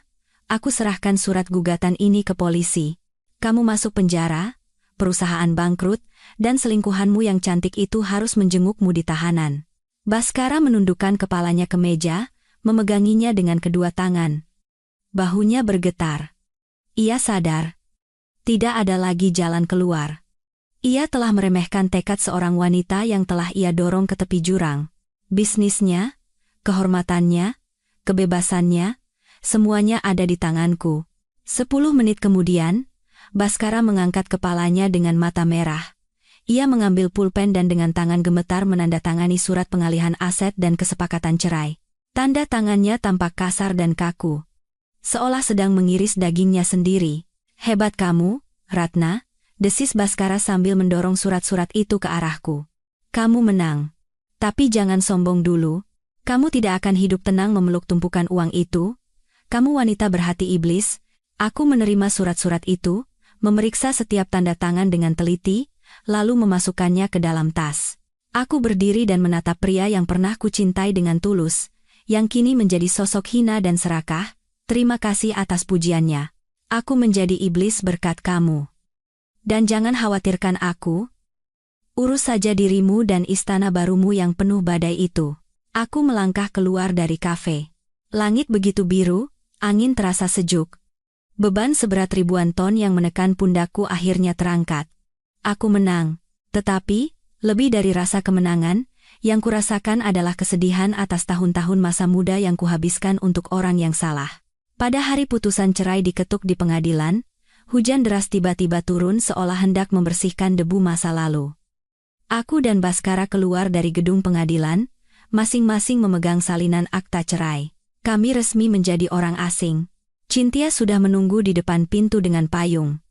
aku serahkan surat gugatan ini ke polisi. Kamu masuk penjara, perusahaan bangkrut, dan selingkuhanmu yang cantik itu harus menjengukmu di tahanan. Baskara menundukkan kepalanya ke meja, memeganginya dengan kedua tangan. Bahunya bergetar. Ia sadar. Tidak ada lagi jalan keluar. Ia telah meremehkan tekad seorang wanita yang telah ia dorong ke tepi jurang. Bisnisnya, kehormatannya, kebebasannya, semuanya ada di tanganku. 10 menit kemudian, Baskara mengangkat kepalanya dengan mata merah. Ia mengambil pulpen dan dengan tangan gemetar menandatangani surat pengalihan aset dan kesepakatan cerai. Tanda tangannya tampak kasar dan kaku. Seolah sedang mengiris dagingnya sendiri. Hebat kamu, Ratna, desis Baskara sambil mendorong surat-surat itu ke arahku. Kamu menang. Tapi jangan sombong dulu. Kamu tidak akan hidup tenang memeluk tumpukan uang itu. Kamu wanita berhati iblis. Aku menerima surat-surat itu, memeriksa setiap tanda tangan dengan teliti, lalu memasukkannya ke dalam tas. Aku berdiri dan menatap pria yang pernah kucintai dengan tulus, yang kini menjadi sosok hina dan serakah. Terima kasih atas pujiannya. Aku menjadi iblis berkat kamu. Dan jangan khawatirkan aku. Urus saja dirimu dan istana barumu yang penuh badai itu. Aku melangkah keluar dari kafe. Langit begitu biru, angin terasa sejuk. Beban seberat ribuan ton yang menekan pundakku akhirnya terangkat. Aku menang. Tetapi, lebih dari rasa kemenangan, yang kurasakan adalah kesedihan atas tahun-tahun masa muda yang kuhabiskan untuk orang yang salah. Pada hari putusan cerai diketuk di pengadilan, hujan deras tiba-tiba turun seolah hendak membersihkan debu masa lalu. Aku dan Baskara keluar dari gedung pengadilan, masing-masing memegang salinan akta cerai. Kami resmi menjadi orang asing. Cynthia sudah menunggu di depan pintu dengan payung.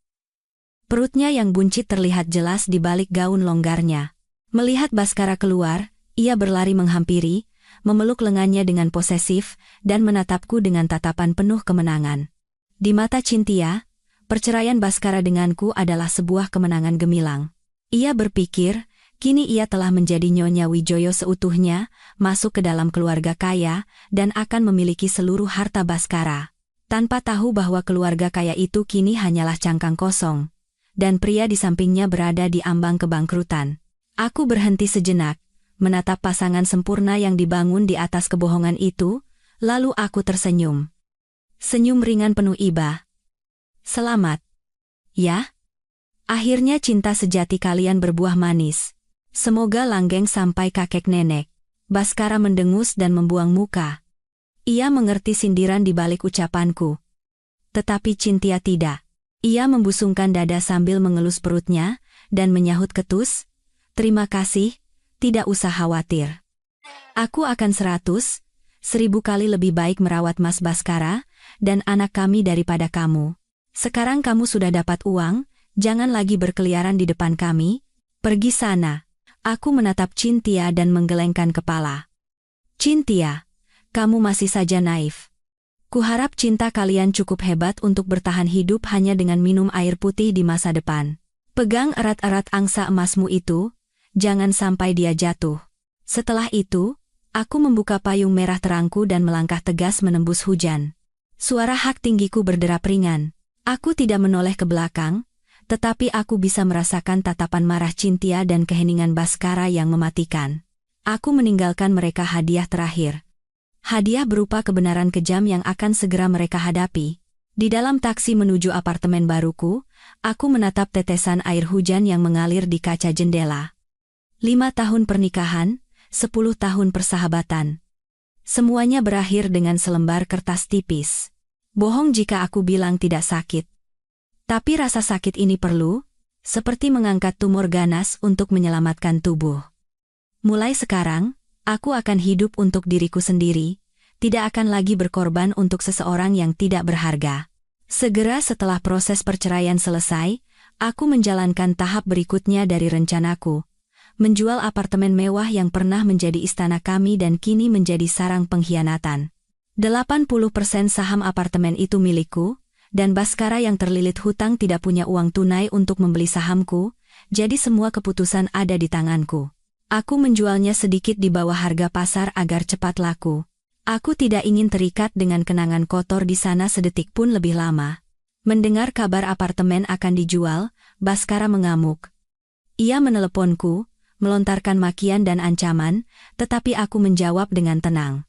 Perutnya yang buncit terlihat jelas di balik gaun longgarnya. Melihat Baskara keluar, ia berlari menghampiri, memeluk lengannya dengan posesif, dan menatapku dengan tatapan penuh kemenangan. Di mata Cynthia, perceraian Baskara denganku adalah sebuah kemenangan gemilang. Ia berpikir, kini ia telah menjadi Nyonya Wijoyo seutuhnya, masuk ke dalam keluarga kaya, dan akan memiliki seluruh harta Baskara. Tanpa tahu bahwa keluarga kaya itu kini hanyalah cangkang kosong, dan pria di sampingnya berada di ambang kebangkrutan. Aku berhenti sejenak, menatap pasangan sempurna yang dibangun di atas kebohongan itu, lalu aku tersenyum. Senyum ringan penuh iba. Selamat. Ya? Akhirnya cinta sejati kalian berbuah manis. Semoga langgeng sampai kakek nenek. Baskara mendengus dan membuang muka. Ia mengerti sindiran di balik ucapanku. Tetapi Cynthia tidak. Ia membusungkan dada sambil mengelus perutnya, dan menyahut ketus, terima kasih, tidak usah khawatir. Aku akan 100, 1000 kali lebih baik merawat Mas Baskara, dan anak kami daripada kamu. Sekarang kamu sudah dapat uang, jangan lagi berkeliaran di depan kami, pergi sana. Aku menatap Cynthia dan menggelengkan kepala. Cynthia, kamu masih saja naif. Kuharap cinta kalian cukup hebat untuk bertahan hidup hanya dengan minum air putih di masa depan. Pegang erat-erat angsa emasmu itu, jangan sampai dia jatuh. Setelah itu, aku membuka payung merah terangku dan melangkah tegas menembus hujan. Suara hak tinggiku berderap ringan. Aku tidak menoleh ke belakang, tetapi aku bisa merasakan tatapan marah Cynthia dan keheningan Bhaskara yang mematikan. Aku meninggalkan mereka hadiah terakhir. Hadiah berupa kebenaran kejam yang akan segera mereka hadapi. Di dalam taksi menuju apartemen baruku, aku menatap tetesan air hujan yang mengalir di kaca jendela. 5 tahun pernikahan, 10 tahun persahabatan. Semuanya berakhir dengan selembar kertas tipis. Bohong jika aku bilang tidak sakit. Tapi rasa sakit ini perlu, seperti mengangkat tumor ganas untuk menyelamatkan tubuh. Mulai sekarang, aku akan hidup untuk diriku sendiri, tidak akan lagi berkorban untuk seseorang yang tidak berharga. Segera setelah proses perceraian selesai, aku menjalankan tahap berikutnya dari rencanaku. Menjual apartemen mewah yang pernah menjadi istana kami dan kini menjadi sarang pengkhianatan. 80% saham apartemen itu milikku, dan Bhaskara yang terlilit hutang tidak punya uang tunai untuk membeli sahamku, jadi semua keputusan ada di tanganku. Aku menjualnya sedikit di bawah harga pasar agar cepat laku. Aku tidak ingin terikat dengan kenangan kotor di sana sedetik pun lebih lama. Mendengar kabar apartemen akan dijual, Bhaskara mengamuk. Ia meneleponku, melontarkan makian dan ancaman, tetapi aku menjawab dengan tenang.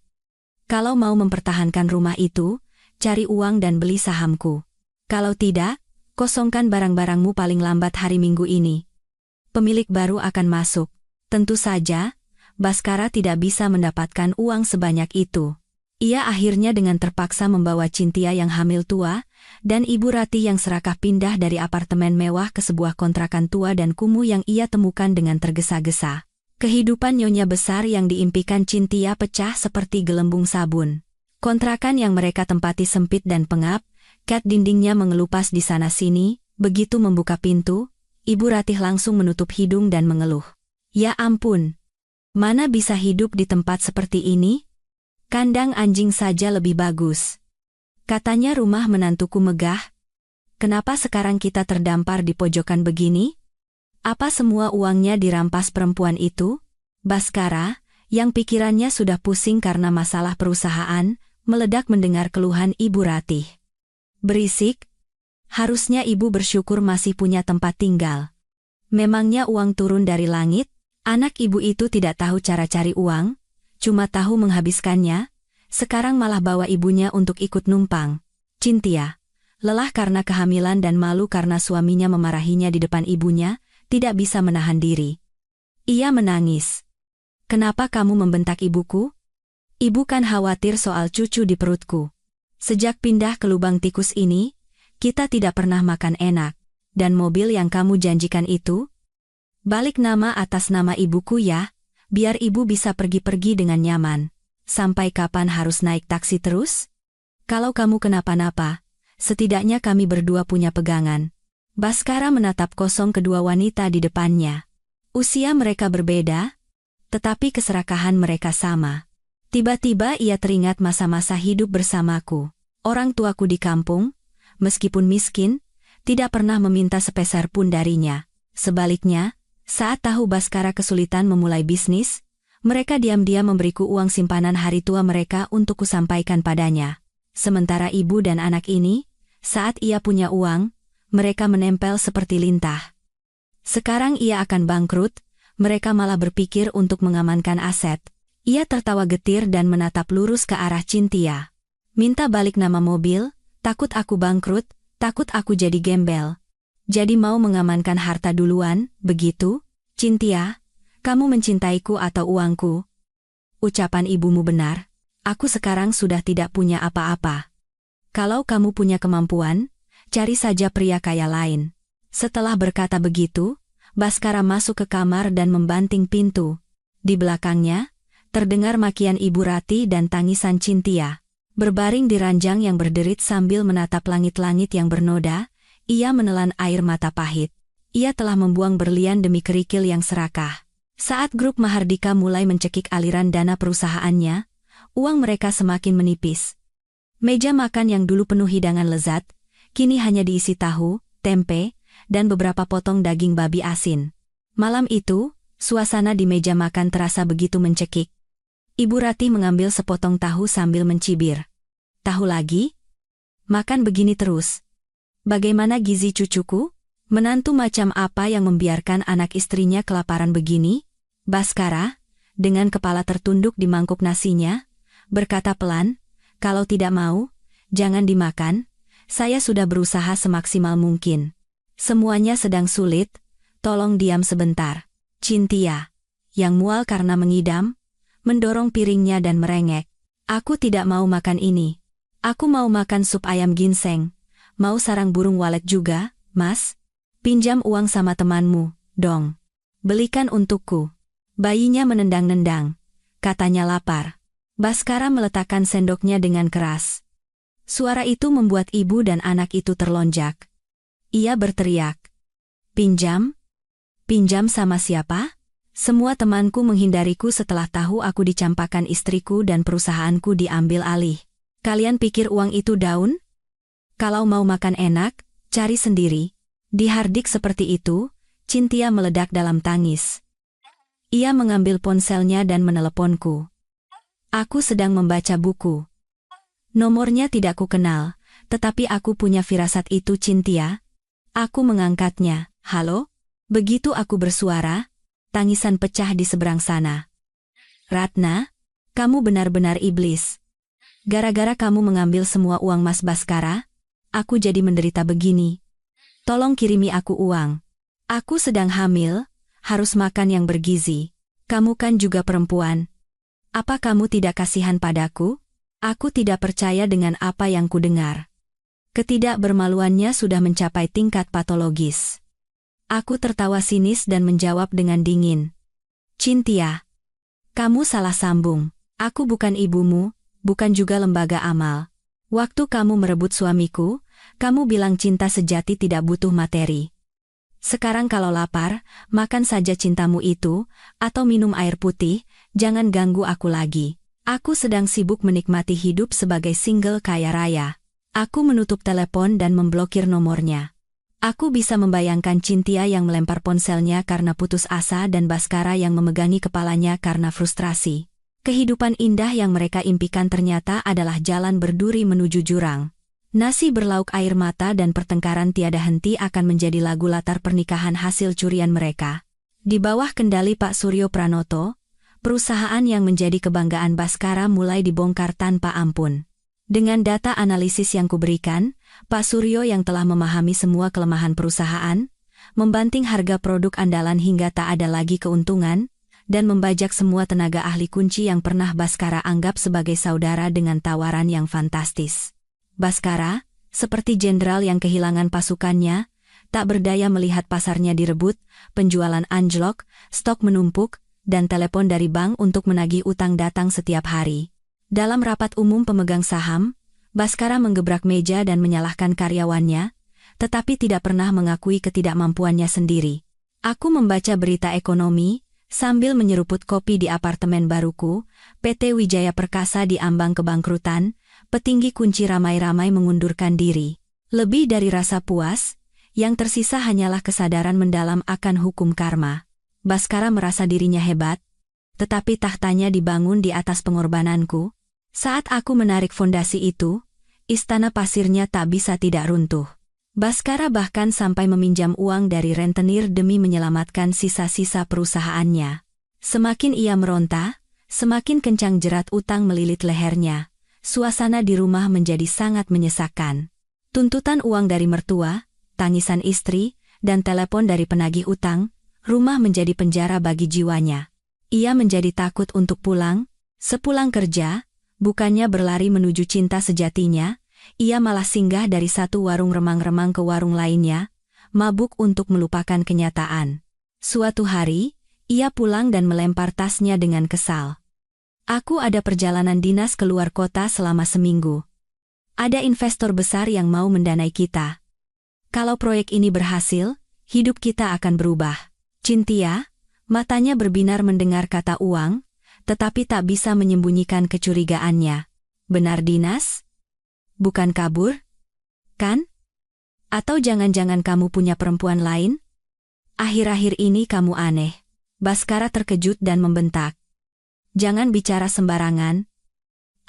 Kalau mau mempertahankan rumah itu, cari uang dan beli sahamku. Kalau tidak, kosongkan barang-barangmu paling lambat hari Minggu ini. Pemilik baru akan masuk. Tentu saja, Bhaskara tidak bisa mendapatkan uang sebanyak itu. Ia akhirnya dengan terpaksa membawa Cynthia yang hamil tua, dan Ibu Ratih yang serakah pindah dari apartemen mewah ke sebuah kontrakan tua dan kumuh yang ia temukan dengan tergesa-gesa. Kehidupan nyonya besar yang diimpikan Cynthia pecah seperti gelembung sabun. Kontrakan yang mereka tempati sempit dan pengap, kat dindingnya mengelupas di sana-sini, begitu membuka pintu, Ibu Ratih langsung menutup hidung dan mengeluh. Ya ampun, mana bisa hidup di tempat seperti ini? Kandang anjing saja lebih bagus. Katanya rumah menantuku megah. Kenapa sekarang kita terdampar di pojokan begini? Apa semua uangnya dirampas perempuan itu? Bhaskara, yang pikirannya sudah pusing karena masalah perusahaan, meledak mendengar keluhan Ibu Ratih. Berisik. Harusnya ibu bersyukur masih punya tempat tinggal. Memangnya uang turun dari langit? Anak ibu itu tidak tahu cara cari uang, cuma tahu menghabiskannya, sekarang malah bawa ibunya untuk ikut numpang. Cynthia, lelah karena kehamilan dan malu karena suaminya memarahinya di depan ibunya, tidak bisa menahan diri. Ia menangis. Kenapa kamu membentak ibuku? Ibu kan khawatir soal cucu di perutku. Sejak pindah ke lubang tikus ini, kita tidak pernah makan enak. Dan mobil yang kamu janjikan itu? Balik nama atas nama ibuku ya, biar ibu bisa pergi-pergi dengan nyaman. Sampai kapan harus naik taksi terus? Kalau kamu kenapa-napa, setidaknya kami berdua punya pegangan. Bhaskara menatap kosong kedua wanita di depannya. Usia mereka berbeda, tetapi keserakahan mereka sama. Tiba-tiba ia teringat masa-masa hidup bersamaku. Orang tuaku di kampung, meskipun miskin, tidak pernah meminta sepeser pun darinya. Sebaliknya, saat tahu Bhaskara kesulitan memulai bisnis, mereka diam-diam memberiku uang simpanan hari tua mereka untuk kusampaikan padanya. Sementara ibu dan anak ini, saat ia punya uang, mereka menempel seperti lintah. Sekarang ia akan bangkrut, mereka malah berpikir untuk mengamankan aset. Ia tertawa getir dan menatap lurus ke arah Cynthia. Minta balik nama mobil, takut aku bangkrut, takut aku jadi gembel. Jadi mau mengamankan harta duluan, begitu? Cynthia, kamu mencintaiku atau uangku? Ucapan ibumu benar, aku sekarang sudah tidak punya apa-apa. Kalau kamu punya kemampuan, cari saja pria kaya lain. Setelah berkata begitu, Bhaskara masuk ke kamar dan membanting pintu. Di belakangnya, terdengar makian Ibu Ratih dan tangisan Cynthia. Berbaring di ranjang yang berderit sambil menatap langit-langit yang bernoda, ia menelan air mata pahit. Ia telah membuang berlian demi kerikil yang serakah. Saat grup Mahardika mulai mencekik aliran dana perusahaannya, uang mereka semakin menipis. Meja makan yang dulu penuh hidangan lezat, kini hanya diisi tahu, tempe, dan beberapa potong daging babi asin. Malam itu, Suasana di meja makan terasa begitu mencekik. Ibu Ratih mengambil sepotong tahu sambil mencibir. Tahu lagi? Makan begini terus. Bagaimana gizi cucuku? Menantu macam apa yang membiarkan anak istrinya kelaparan begini? Baskara, dengan kepala tertunduk di mangkuk nasinya, berkata pelan, kalau tidak mau, jangan dimakan, saya sudah berusaha semaksimal mungkin. Semuanya sedang sulit, tolong diam sebentar. Cynthia, yang mual karena mengidam, mendorong piringnya dan merengek. Aku tidak mau makan ini. Aku mau makan sup ayam ginseng. Mau sarang burung walet juga, Mas? Pinjam uang sama temanmu, dong. Belikan untukku. Bayinya menendang-nendang. Katanya lapar. Baskara meletakkan sendoknya dengan keras. Suara itu membuat ibu dan anak itu terlonjak. Ia berteriak. Pinjam? Pinjam sama siapa? Semua temanku menghindariku setelah tahu aku dicampakkan istriku dan perusahaanku diambil alih. Kalian pikir uang itu daun? Kalau mau makan enak, cari sendiri. Dihardik seperti itu, Cynthia meledak dalam tangis. Ia mengambil ponselnya dan meneleponku. Aku sedang membaca buku. Nomornya tidak kukenal, tetapi aku punya firasat itu, Cynthia. Aku mengangkatnya. Halo? Begitu aku bersuara, tangisan pecah di seberang sana. Ratna, kamu benar-benar iblis. Gara-gara kamu mengambil semua uang Mas Baskara, aku jadi menderita begini. Tolong kirimi aku uang. Aku sedang hamil, harus makan yang bergizi. Kamu kan juga perempuan. Apa kamu tidak kasihan padaku? Aku tidak percaya dengan apa yang kudengar. Ketidakbermaluannya sudah mencapai tingkat patologis. Aku tertawa sinis dan menjawab dengan dingin. Cynthia, kamu salah sambung. Aku bukan ibumu, bukan juga lembaga amal. Waktu kamu merebut suamiku, kamu bilang cinta sejati tidak butuh materi. Sekarang kalau lapar, makan saja cintamu itu, atau minum air putih, jangan ganggu aku lagi. Aku sedang sibuk menikmati hidup sebagai single kaya raya. Aku menutup telepon dan memblokir nomornya. Aku bisa membayangkan Cynthia yang melempar ponselnya karena putus asa dan Baskara yang memegangi kepalanya karena frustrasi. Kehidupan indah yang mereka impikan ternyata adalah jalan berduri menuju jurang. Nasi berlauk air mata dan pertengkaran tiada henti akan menjadi lagu latar pernikahan hasil curian mereka. Di bawah kendali Pak Suryo Pranoto, perusahaan yang menjadi kebanggaan Baskara mulai dibongkar tanpa ampun. Dengan data analisis yang kuberikan, Pak Suryo yang telah memahami semua kelemahan perusahaan, membanting harga produk andalan hingga tak ada lagi keuntungan, dan membajak semua tenaga ahli kunci yang pernah Baskara anggap sebagai saudara dengan tawaran yang fantastis. Baskara, seperti jenderal yang kehilangan pasukannya, tak berdaya melihat pasarnya direbut, penjualan anjlok, stok menumpuk, dan telepon dari bank untuk menagih utang datang setiap hari. Dalam rapat umum pemegang saham, Baskara menggebrak meja dan menyalahkan karyawannya, tetapi tidak pernah mengakui ketidakmampuannya sendiri. Aku membaca berita ekonomi, sambil menyeruput kopi di apartemen baruku, PT Wijaya Perkasa diambang kebangkrutan, petinggi kunci ramai-ramai mengundurkan diri. Lebih dari rasa puas, yang tersisa hanyalah kesadaran mendalam akan hukum karma. Baskara merasa dirinya hebat, tetapi tahtanya dibangun di atas pengorbananku. Saat aku menarik fondasi itu, istana pasirnya tak bisa tidak runtuh. Baskara bahkan sampai meminjam uang dari rentenir demi menyelamatkan sisa-sisa perusahaannya. Semakin ia meronta, semakin kencang jerat utang melilit lehernya. Suasana di rumah menjadi sangat menyesakkan. Tuntutan uang dari mertua, tangisan istri, dan telepon dari penagih utang, rumah menjadi penjara bagi jiwanya. Ia menjadi takut untuk pulang. Sepulang kerja, bukannya berlari menuju cinta sejatinya, ia malah singgah dari satu warung remang-remang ke warung lainnya, mabuk untuk melupakan kenyataan. Suatu hari, ia pulang dan melempar tasnya dengan kesal. Aku ada perjalanan dinas keluar kota selama seminggu. Ada investor besar yang mau mendanai kita. Kalau proyek ini berhasil, hidup kita akan berubah. Cynthia, matanya berbinar mendengar kata uang, tetapi tak bisa menyembunyikan kecurigaannya. Benar dinas? Bukan kabur? Kan? Atau jangan-jangan kamu punya perempuan lain? Akhir-akhir ini kamu aneh. Baskara terkejut dan membentak. Jangan bicara sembarangan.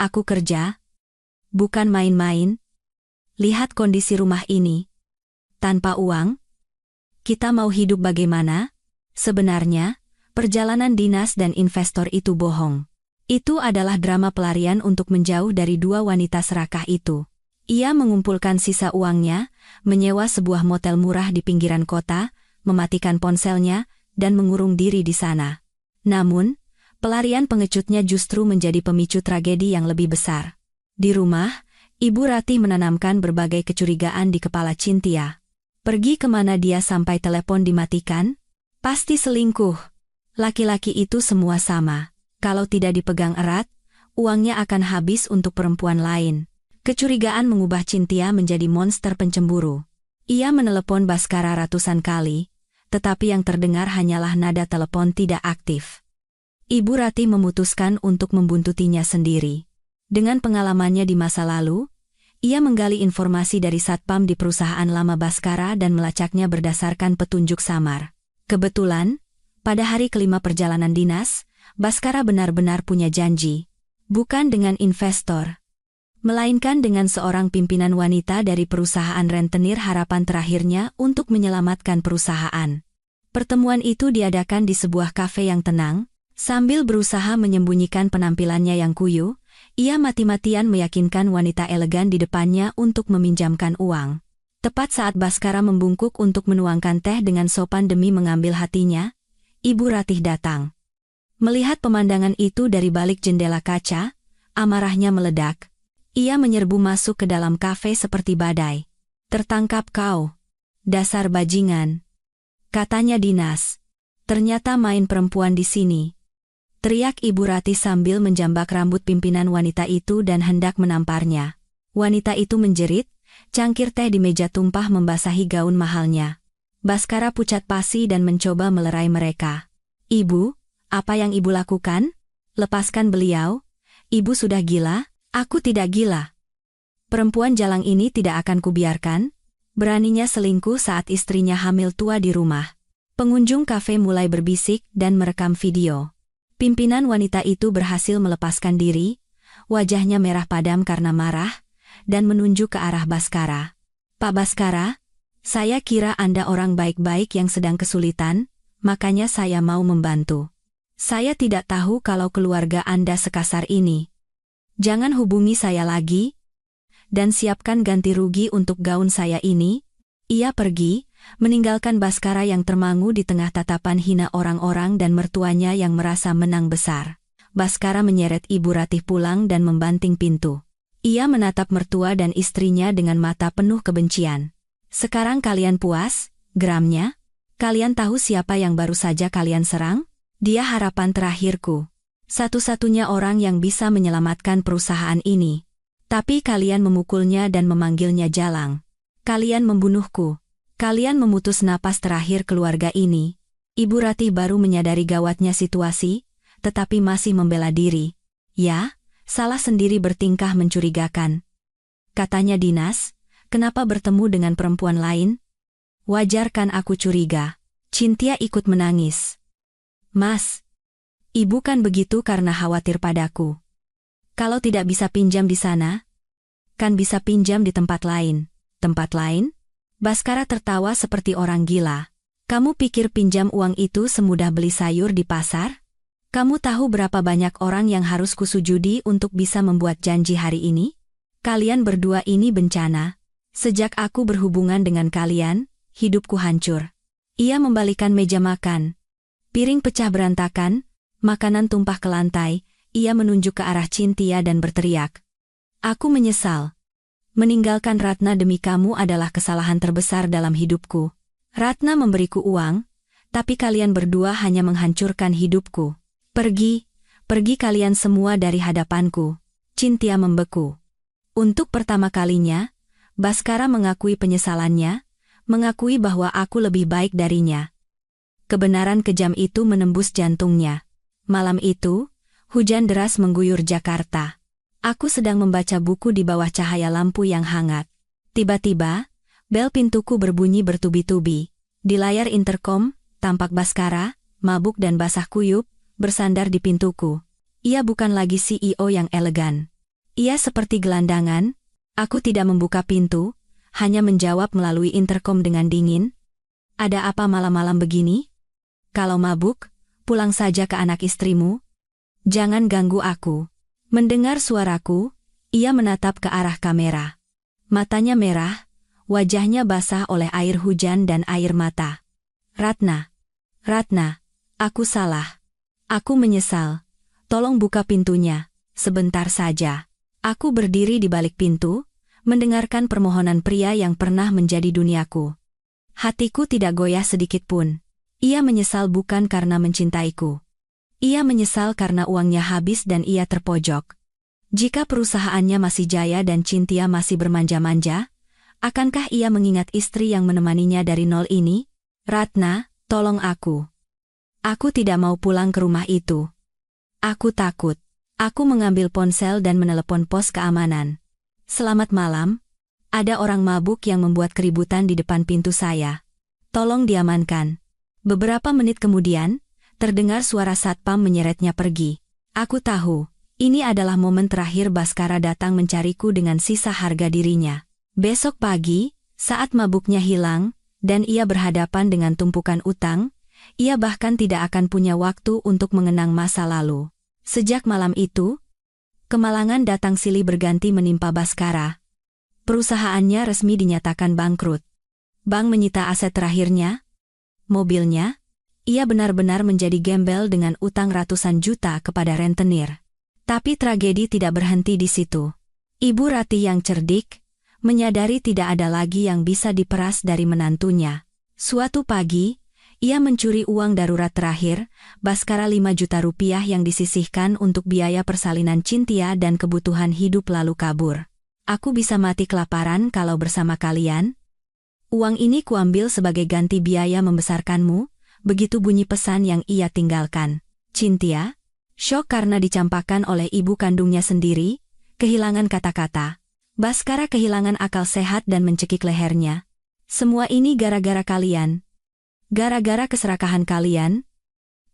Aku kerja. Bukan main-main. Lihat kondisi rumah ini. Tanpa uang, kita mau hidup bagaimana? Sebenarnya, perjalanan dinas dan investor itu bohong. Itu adalah drama pelarian untuk menjauh dari dua wanita serakah itu. Ia mengumpulkan sisa uangnya, menyewa sebuah motel murah di pinggiran kota, mematikan ponselnya, dan mengurung diri di sana. Namun, pelarian pengecutnya justru menjadi pemicu tragedi yang lebih besar. Di rumah, Ibu Ratih menanamkan berbagai kecurigaan di kepala Cynthia. Pergi kemana dia sampai telepon dimatikan? Pasti selingkuh. Laki-laki itu semua sama. Kalau tidak dipegang erat, uangnya akan habis untuk perempuan lain. Kecurigaan mengubah Cynthia menjadi monster pencemburu. Ia menelepon Baskara ratusan kali, tetapi yang terdengar hanyalah nada telepon tidak aktif. Ibu Ratih memutuskan untuk membuntutinya sendiri. Dengan pengalamannya di masa lalu, ia menggali informasi dari satpam di perusahaan lama Baskara dan melacaknya berdasarkan petunjuk samar. Kebetulan, pada hari kelima perjalanan dinas, Baskara benar-benar punya janji. Bukan dengan investor, melainkan dengan seorang pimpinan wanita dari perusahaan rentenir harapan terakhirnya untuk menyelamatkan perusahaan. Pertemuan itu diadakan di sebuah kafe yang tenang. Sambil berusaha menyembunyikan penampilannya yang kuyu, ia mati-matian meyakinkan wanita elegan di depannya untuk meminjamkan uang. Tepat saat Baskara membungkuk untuk menuangkan teh dengan sopan demi mengambil hatinya, Ibu Ratih datang. Melihat pemandangan itu dari balik jendela kaca, amarahnya meledak. Ia menyerbu masuk ke dalam kafe seperti badai. "Tertangkap kau. Dasar bajingan," katanya dinas. "Ternyata main perempuan di sini," teriak Ibu Ratih sambil menjambak rambut pimpinan wanita itu dan hendak menamparnya. Wanita itu menjerit, cangkir teh di meja tumpah membasahi gaun mahalnya. Baskara pucat pasi dan mencoba melerai mereka. "Ibu, apa yang Ibu lakukan? Lepaskan beliau. Ibu sudah gila." "Aku tidak gila. Perempuan jalang ini tidak akan kubiarkan." Beraninya selingkuh saat istrinya hamil tua di rumah. Pengunjung kafe mulai berbisik dan merekam video. Pimpinan wanita itu berhasil melepaskan diri, wajahnya merah padam karena marah, dan menunjuk ke arah Baskara. "Pak Baskara, saya kira Anda orang baik-baik yang sedang kesulitan, makanya saya mau membantu. Saya tidak tahu kalau keluarga Anda sekasar ini. Jangan hubungi saya lagi, dan siapkan ganti rugi untuk gaun saya ini." Ia pergi, meninggalkan Baskara yang termangu di tengah tatapan hina orang-orang dan mertuanya yang merasa menang besar. Baskara menyeret Ibu Ratih pulang dan membanting pintu. Ia menatap mertua dan istrinya dengan mata penuh kebencian. "Sekarang kalian puas?" geramnya. "Kalian tahu siapa yang baru saja kalian serang? Dia harapan terakhirku. Satu-satunya orang yang bisa menyelamatkan perusahaan ini. Tapi kalian memukulnya dan memanggilnya jalang. Kalian membunuhku. Kalian memutus napas terakhir keluarga ini." Ibu Ratih baru menyadari gawatnya situasi, tetapi masih membela diri. "Ya, salah sendiri bertingkah mencurigakan," katanya dinas. "Kenapa bertemu dengan perempuan lain? Wajar kan aku curiga." Cynthia ikut menangis. "Mas, Ibu kan begitu karena khawatir padaku. Kalau tidak bisa pinjam di sana, kan bisa pinjam di tempat lain." "Tempat lain?" Baskara tertawa seperti orang gila. "Kamu pikir pinjam uang itu semudah beli sayur di pasar? Kamu tahu berapa banyak orang yang harus kusujudi untuk bisa membuat janji hari ini? Kalian berdua ini bencana. Sejak aku berhubungan dengan kalian, hidupku hancur." Ia membalikan meja makan. Piring pecah berantakan, makanan tumpah ke lantai. Ia menunjuk ke arah Cynthia dan berteriak, "Aku menyesal. Meninggalkan Ratna demi kamu adalah kesalahan terbesar dalam hidupku. Ratna memberiku uang, tapi kalian berdua hanya menghancurkan hidupku. Pergi, pergi kalian semua dari hadapanku." Cynthia membeku. Untuk pertama kalinya, Baskara mengakui penyesalannya, mengakui bahwa aku lebih baik darinya. Kebenaran kejam itu menembus jantungnya. Malam itu, hujan deras mengguyur Jakarta. Aku sedang membaca buku di bawah cahaya lampu yang hangat. Tiba-tiba, bel pintuku berbunyi bertubi-tubi. Di layar interkom, tampak Baskara, mabuk dan basah kuyup, bersandar di pintuku. Ia bukan lagi CEO yang elegan. Ia seperti gelandangan. Aku tidak membuka pintu, hanya menjawab melalui intercom dengan dingin. Ada apa malam-malam begini? Kalau mabuk, pulang saja ke anak istrimu. Jangan ganggu aku. Mendengar suaraku, ia menatap ke arah kamera. Matanya merah, wajahnya basah oleh air hujan dan air mata. Ratna, aku salah. Aku menyesal. Tolong buka pintunya, sebentar saja. Aku berdiri di balik pintu, mendengarkan permohonan pria yang pernah menjadi duniaku. Hatiku tidak goyah sedikit pun. Ia menyesal bukan karena mencintaiku. Ia menyesal karena uangnya habis dan ia terpojok. Jika perusahaannya masih jaya dan Cynthia masih bermanja-manja, akankah ia mengingat istri yang menemaninya dari nol ini? Ratna, tolong aku. Aku tidak mau pulang ke rumah itu. Aku takut. Aku mengambil ponsel dan menelepon pos keamanan. Selamat malam. Ada orang mabuk yang membuat keributan di depan pintu saya. Tolong diamankan. Beberapa menit kemudian, terdengar suara satpam menyeretnya pergi. Aku tahu, ini adalah momen terakhir Baskara datang mencariku dengan sisa harga dirinya. Besok pagi, saat mabuknya hilang, dan ia berhadapan dengan tumpukan utang, ia bahkan tidak akan punya waktu untuk mengenang masa lalu. Sejak malam itu, kemalangan datang silih berganti menimpa Baskara. Perusahaannya resmi dinyatakan bangkrut. Bank menyita aset terakhirnya, mobilnya. Ia benar-benar menjadi gembel dengan utang ratusan juta kepada rentenir. Tapi tragedi tidak berhenti di situ. Ibu Ratih yang cerdik, menyadari tidak ada lagi yang bisa diperas dari menantunya. Suatu pagi, ia mencuri uang darurat terakhir, Baskara 5 juta rupiah yang disisihkan untuk biaya persalinan Cynthia dan kebutuhan hidup lalu kabur. Aku bisa mati kelaparan kalau bersama kalian. Uang ini kuambil sebagai ganti biaya membesarkanmu, begitu bunyi pesan yang ia tinggalkan. Cynthia, syok karena dicampakkan oleh ibu kandungnya sendiri, kehilangan kata-kata. Baskara kehilangan akal sehat dan mencekik lehernya. Semua ini gara-gara kalian. Gara-gara keserakahan kalian,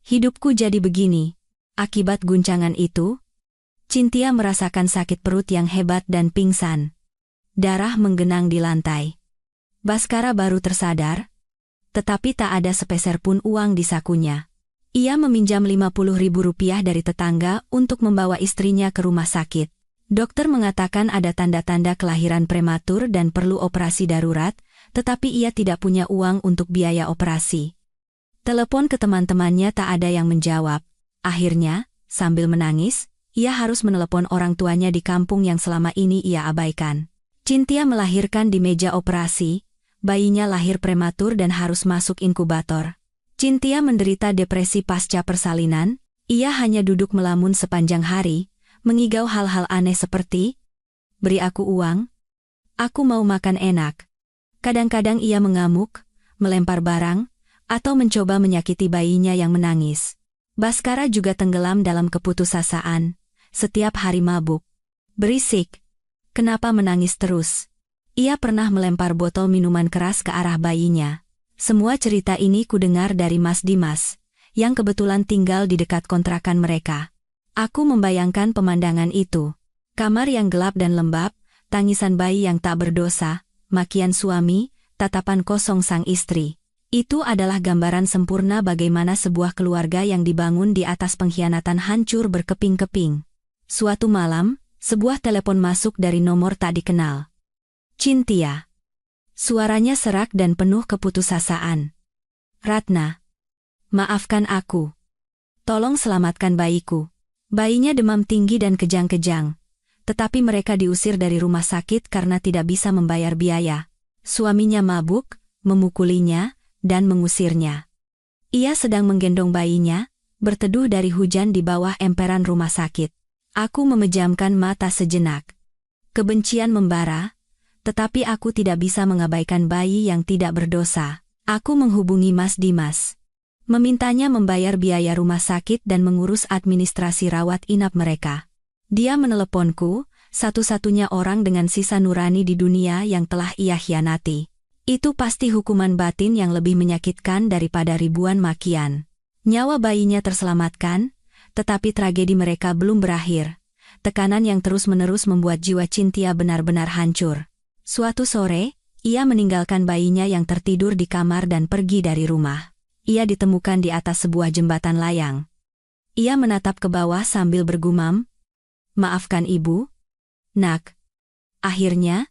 hidupku jadi begini. Akibat guncangan itu, Cynthia merasakan sakit perut yang hebat dan pingsan. Darah menggenang di lantai. Baskara baru tersadar, tetapi tak ada sepeser pun uang di sakunya. Ia meminjam 50.000 rupiah dari tetangga untuk membawa istrinya ke rumah sakit. Dokter mengatakan ada tanda-tanda kelahiran prematur dan perlu operasi darurat, tetapi ia tidak punya uang untuk biaya operasi. Telepon ke teman-temannya tak ada yang menjawab. Akhirnya, sambil menangis, ia harus menelepon orang tuanya di kampung yang selama ini ia abaikan. Cynthia melahirkan di meja operasi, bayinya lahir prematur dan harus masuk inkubator. Cynthia menderita depresi pasca persalinan, ia hanya duduk melamun sepanjang hari, mengigau hal-hal aneh seperti, "Beri aku uang, aku mau makan enak." Kadang-kadang ia mengamuk, melempar barang, atau mencoba menyakiti bayinya yang menangis. Baskara juga tenggelam dalam keputusasaan, setiap hari mabuk. Berisik. Kenapa menangis terus? Ia pernah melempar botol minuman keras ke arah bayinya. Semua cerita ini kudengar dari Mas Dimas, yang kebetulan tinggal di dekat kontrakan mereka. Aku membayangkan pemandangan itu. Kamar yang gelap dan lembab, tangisan bayi yang tak berdosa, makian suami, tatapan kosong sang istri. Itu adalah gambaran sempurna bagaimana sebuah keluarga yang dibangun di atas pengkhianatan hancur berkeping-keping. Suatu malam, sebuah telepon masuk dari nomor tak dikenal. Cynthia. Suaranya serak dan penuh keputusasaan. Ratna. Maafkan aku. Tolong selamatkan bayiku. Bayinya demam tinggi dan kejang-kejang. Tetapi mereka diusir dari rumah sakit karena tidak bisa membayar biaya. Suaminya mabuk, memukulinya, dan mengusirnya. Ia sedang menggendong bayinya, berteduh dari hujan di bawah emperan rumah sakit. Aku memejamkan mata sejenak. Kebencian membara, tetapi aku tidak bisa mengabaikan bayi yang tidak berdosa. Aku menghubungi Mas Dimas. Memintanya membayar biaya rumah sakit dan mengurus administrasi rawat inap mereka. Dia meneleponku, satu-satunya orang dengan sisa nurani di dunia yang telah ia khianati. Itu pasti hukuman batin yang lebih menyakitkan daripada ribuan makian. Nyawa bayinya terselamatkan, tetapi tragedi mereka belum berakhir. Tekanan yang terus-menerus membuat jiwa Cynthia benar-benar hancur. Suatu sore, ia meninggalkan bayinya yang tertidur di kamar dan pergi dari rumah. Ia ditemukan di atas sebuah jembatan layang. Ia menatap ke bawah sambil bergumam, "Maafkan ibu, nak." Akhirnya,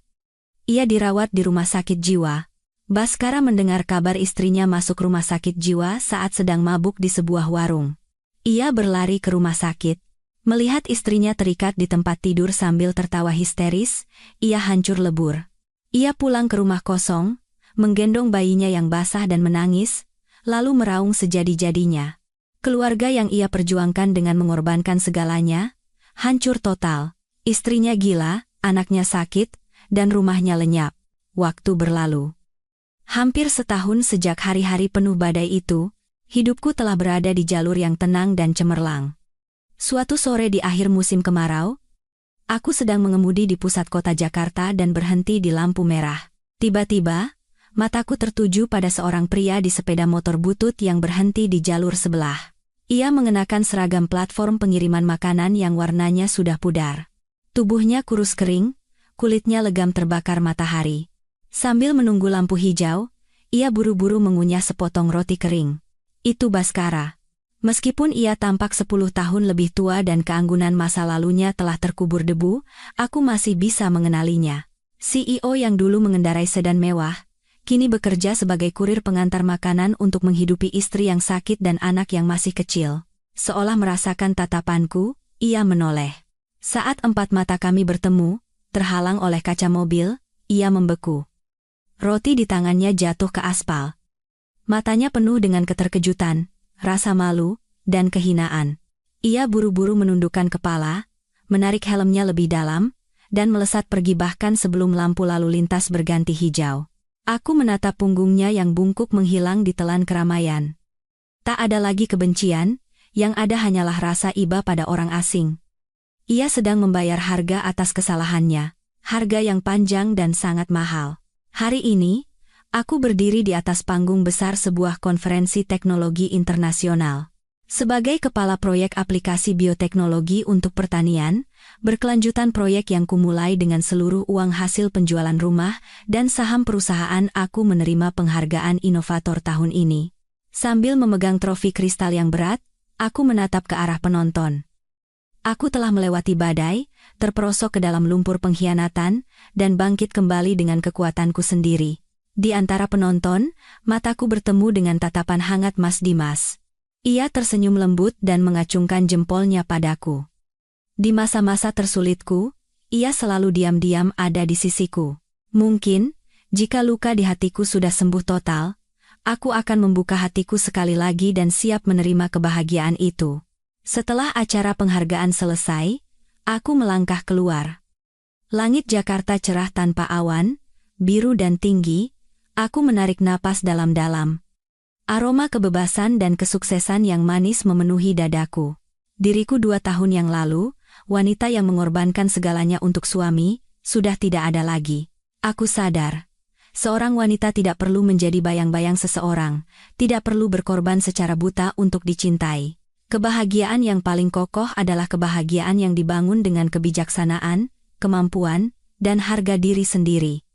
ia dirawat di rumah sakit jiwa. Baskara mendengar kabar istrinya masuk rumah sakit jiwa saat sedang mabuk di sebuah warung. Ia berlari ke rumah sakit. Melihat istrinya terikat di tempat tidur sambil tertawa histeris, ia hancur lebur. Ia pulang ke rumah kosong, menggendong bayinya yang basah dan menangis, lalu meraung sejadi-jadinya. Keluarga yang ia perjuangkan dengan mengorbankan segalanya, hancur total. Istrinya gila, anaknya sakit, dan rumahnya lenyap. Waktu berlalu. Hampir setahun sejak hari-hari penuh badai itu, hidupku telah berada di jalur yang tenang dan cemerlang. Suatu sore di akhir musim kemarau, aku sedang mengemudi di pusat kota Jakarta dan berhenti di lampu merah. Tiba-tiba, mataku tertuju pada seorang pria di sepeda motor butut yang berhenti di jalur sebelah. Ia mengenakan seragam platform pengiriman makanan yang warnanya sudah pudar. Tubuhnya kurus kering, kulitnya legam terbakar matahari. Sambil menunggu lampu hijau, ia buru-buru mengunyah sepotong roti kering. Itu Baskara. Meskipun ia tampak 10 tahun lebih tua dan keanggunan masa lalunya telah terkubur debu, aku masih bisa mengenalinya. CEO yang dulu mengendarai sedan mewah, kini bekerja sebagai kurir pengantar makanan untuk menghidupi istri yang sakit dan anak yang masih kecil. Seolah merasakan tatapanku, ia menoleh. Saat empat mata kami bertemu, terhalang oleh kaca mobil, ia membeku. Roti di tangannya jatuh ke aspal. Matanya penuh dengan keterkejutan, rasa malu, dan kehinaan. Ia buru-buru menundukkan kepala, menarik helmnya lebih dalam, dan melesat pergi bahkan sebelum lampu lalu lintas berganti hijau. Aku menatap punggungnya yang bungkuk menghilang di telan keramaian. Tak ada lagi kebencian, yang ada hanyalah rasa iba pada orang asing. Ia sedang membayar harga atas kesalahannya, harga yang panjang dan sangat mahal. Hari ini, aku berdiri di atas panggung besar sebuah konferensi teknologi internasional. Sebagai kepala proyek aplikasi bioteknologi untuk pertanian, berkelanjutan proyek yang kumulai dengan seluruh uang hasil penjualan rumah dan saham perusahaan, aku menerima penghargaan inovator tahun ini. Sambil memegang trofi kristal yang berat, aku menatap ke arah penonton. Aku telah melewati badai, terperosok ke dalam lumpur pengkhianatan, dan bangkit kembali dengan kekuatanku sendiri. Di antara penonton, mataku bertemu dengan tatapan hangat Mas Dimas. Ia tersenyum lembut dan mengacungkan jempolnya padaku. Di masa-masa tersulitku, ia selalu diam-diam ada di sisiku. Mungkin, jika luka di hatiku sudah sembuh total, aku akan membuka hatiku sekali lagi dan siap menerima kebahagiaan itu. Setelah acara penghargaan selesai, aku melangkah keluar. Langit Jakarta cerah tanpa awan, biru dan tinggi. Aku menarik napas dalam-dalam. Aroma kebebasan dan kesuksesan yang manis memenuhi dadaku. Diriku 2 tahun yang lalu, wanita yang mengorbankan segalanya untuk suami, sudah tidak ada lagi. Aku sadar, seorang wanita tidak perlu menjadi bayang-bayang seseorang, tidak perlu berkorban secara buta untuk dicintai. Kebahagiaan yang paling kokoh adalah kebahagiaan yang dibangun dengan kebijaksanaan, kemampuan, dan harga diri sendiri.